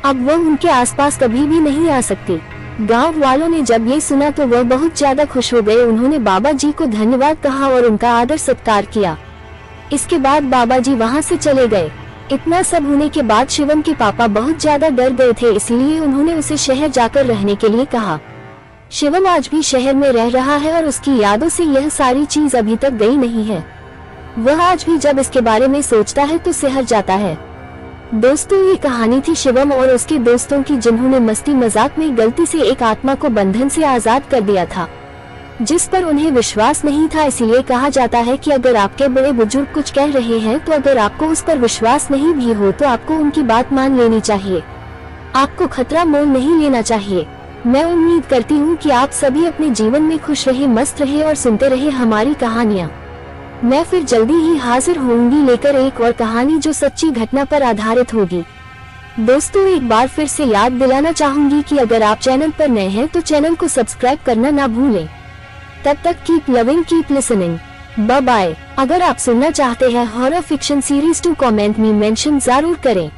अब वह उनके आसपास कभी भी नहीं आ सकती। गांव वालों ने जब ये सुना तो वह बहुत ज्यादा खुश हो गए। उन्होंने बाबा जी को धन्यवाद कहा और उनका आदर सत्कार किया। इसके बाद बाबा जी वहाँ से चले गए। इतना सब होने के बाद शिवम के पापा बहुत ज्यादा डर गए थे, इसलिए उन्होंने उसे शहर जाकर रहने के लिए कहा। शिवम आज भी शहर में रह रहा है और उसकी यादों से यह सारी चीज अभी तक गई नहीं है। वह आज भी जब इसके बारे में सोचता है तो सिहर जाता है। दोस्तों, ये कहानी थी शिवम और उसके दोस्तों की, जिन्होंने मस्ती मजाक में गलती से एक आत्मा को बंधन से आजाद कर दिया था, जिस पर उन्हें विश्वास नहीं था। इसीलिए कहा जाता है कि अगर आपके बड़े बुजुर्ग कुछ कह रहे हैं तो अगर आपको उस पर विश्वास नहीं भी हो तो आपको उनकी बात मान लेनी चाहिए। आपको खतरा मोल नहीं लेना चाहिए। मैं उम्मीद करती हूँ कि आप सभी अपने जीवन में खुश रहे, मस्त रहे और सुनते रहे हमारी कहानियाँ। मैं फिर जल्दी ही हाजिर होंगी लेकर एक और कहानी जो सच्ची घटना पर आधारित होगी। दोस्तों, एक बार फिर से याद दिलाना चाहूंगी कि अगर आप चैनल पर नए हैं तो चैनल को सब्सक्राइब करना ना भूलें। तब तक keep loving, keep listening, bye bye. अगर आप सुनना चाहते हैं हॉरर फिक्शन सीरीज 2 कमेंट में मेंशन जरूर करें।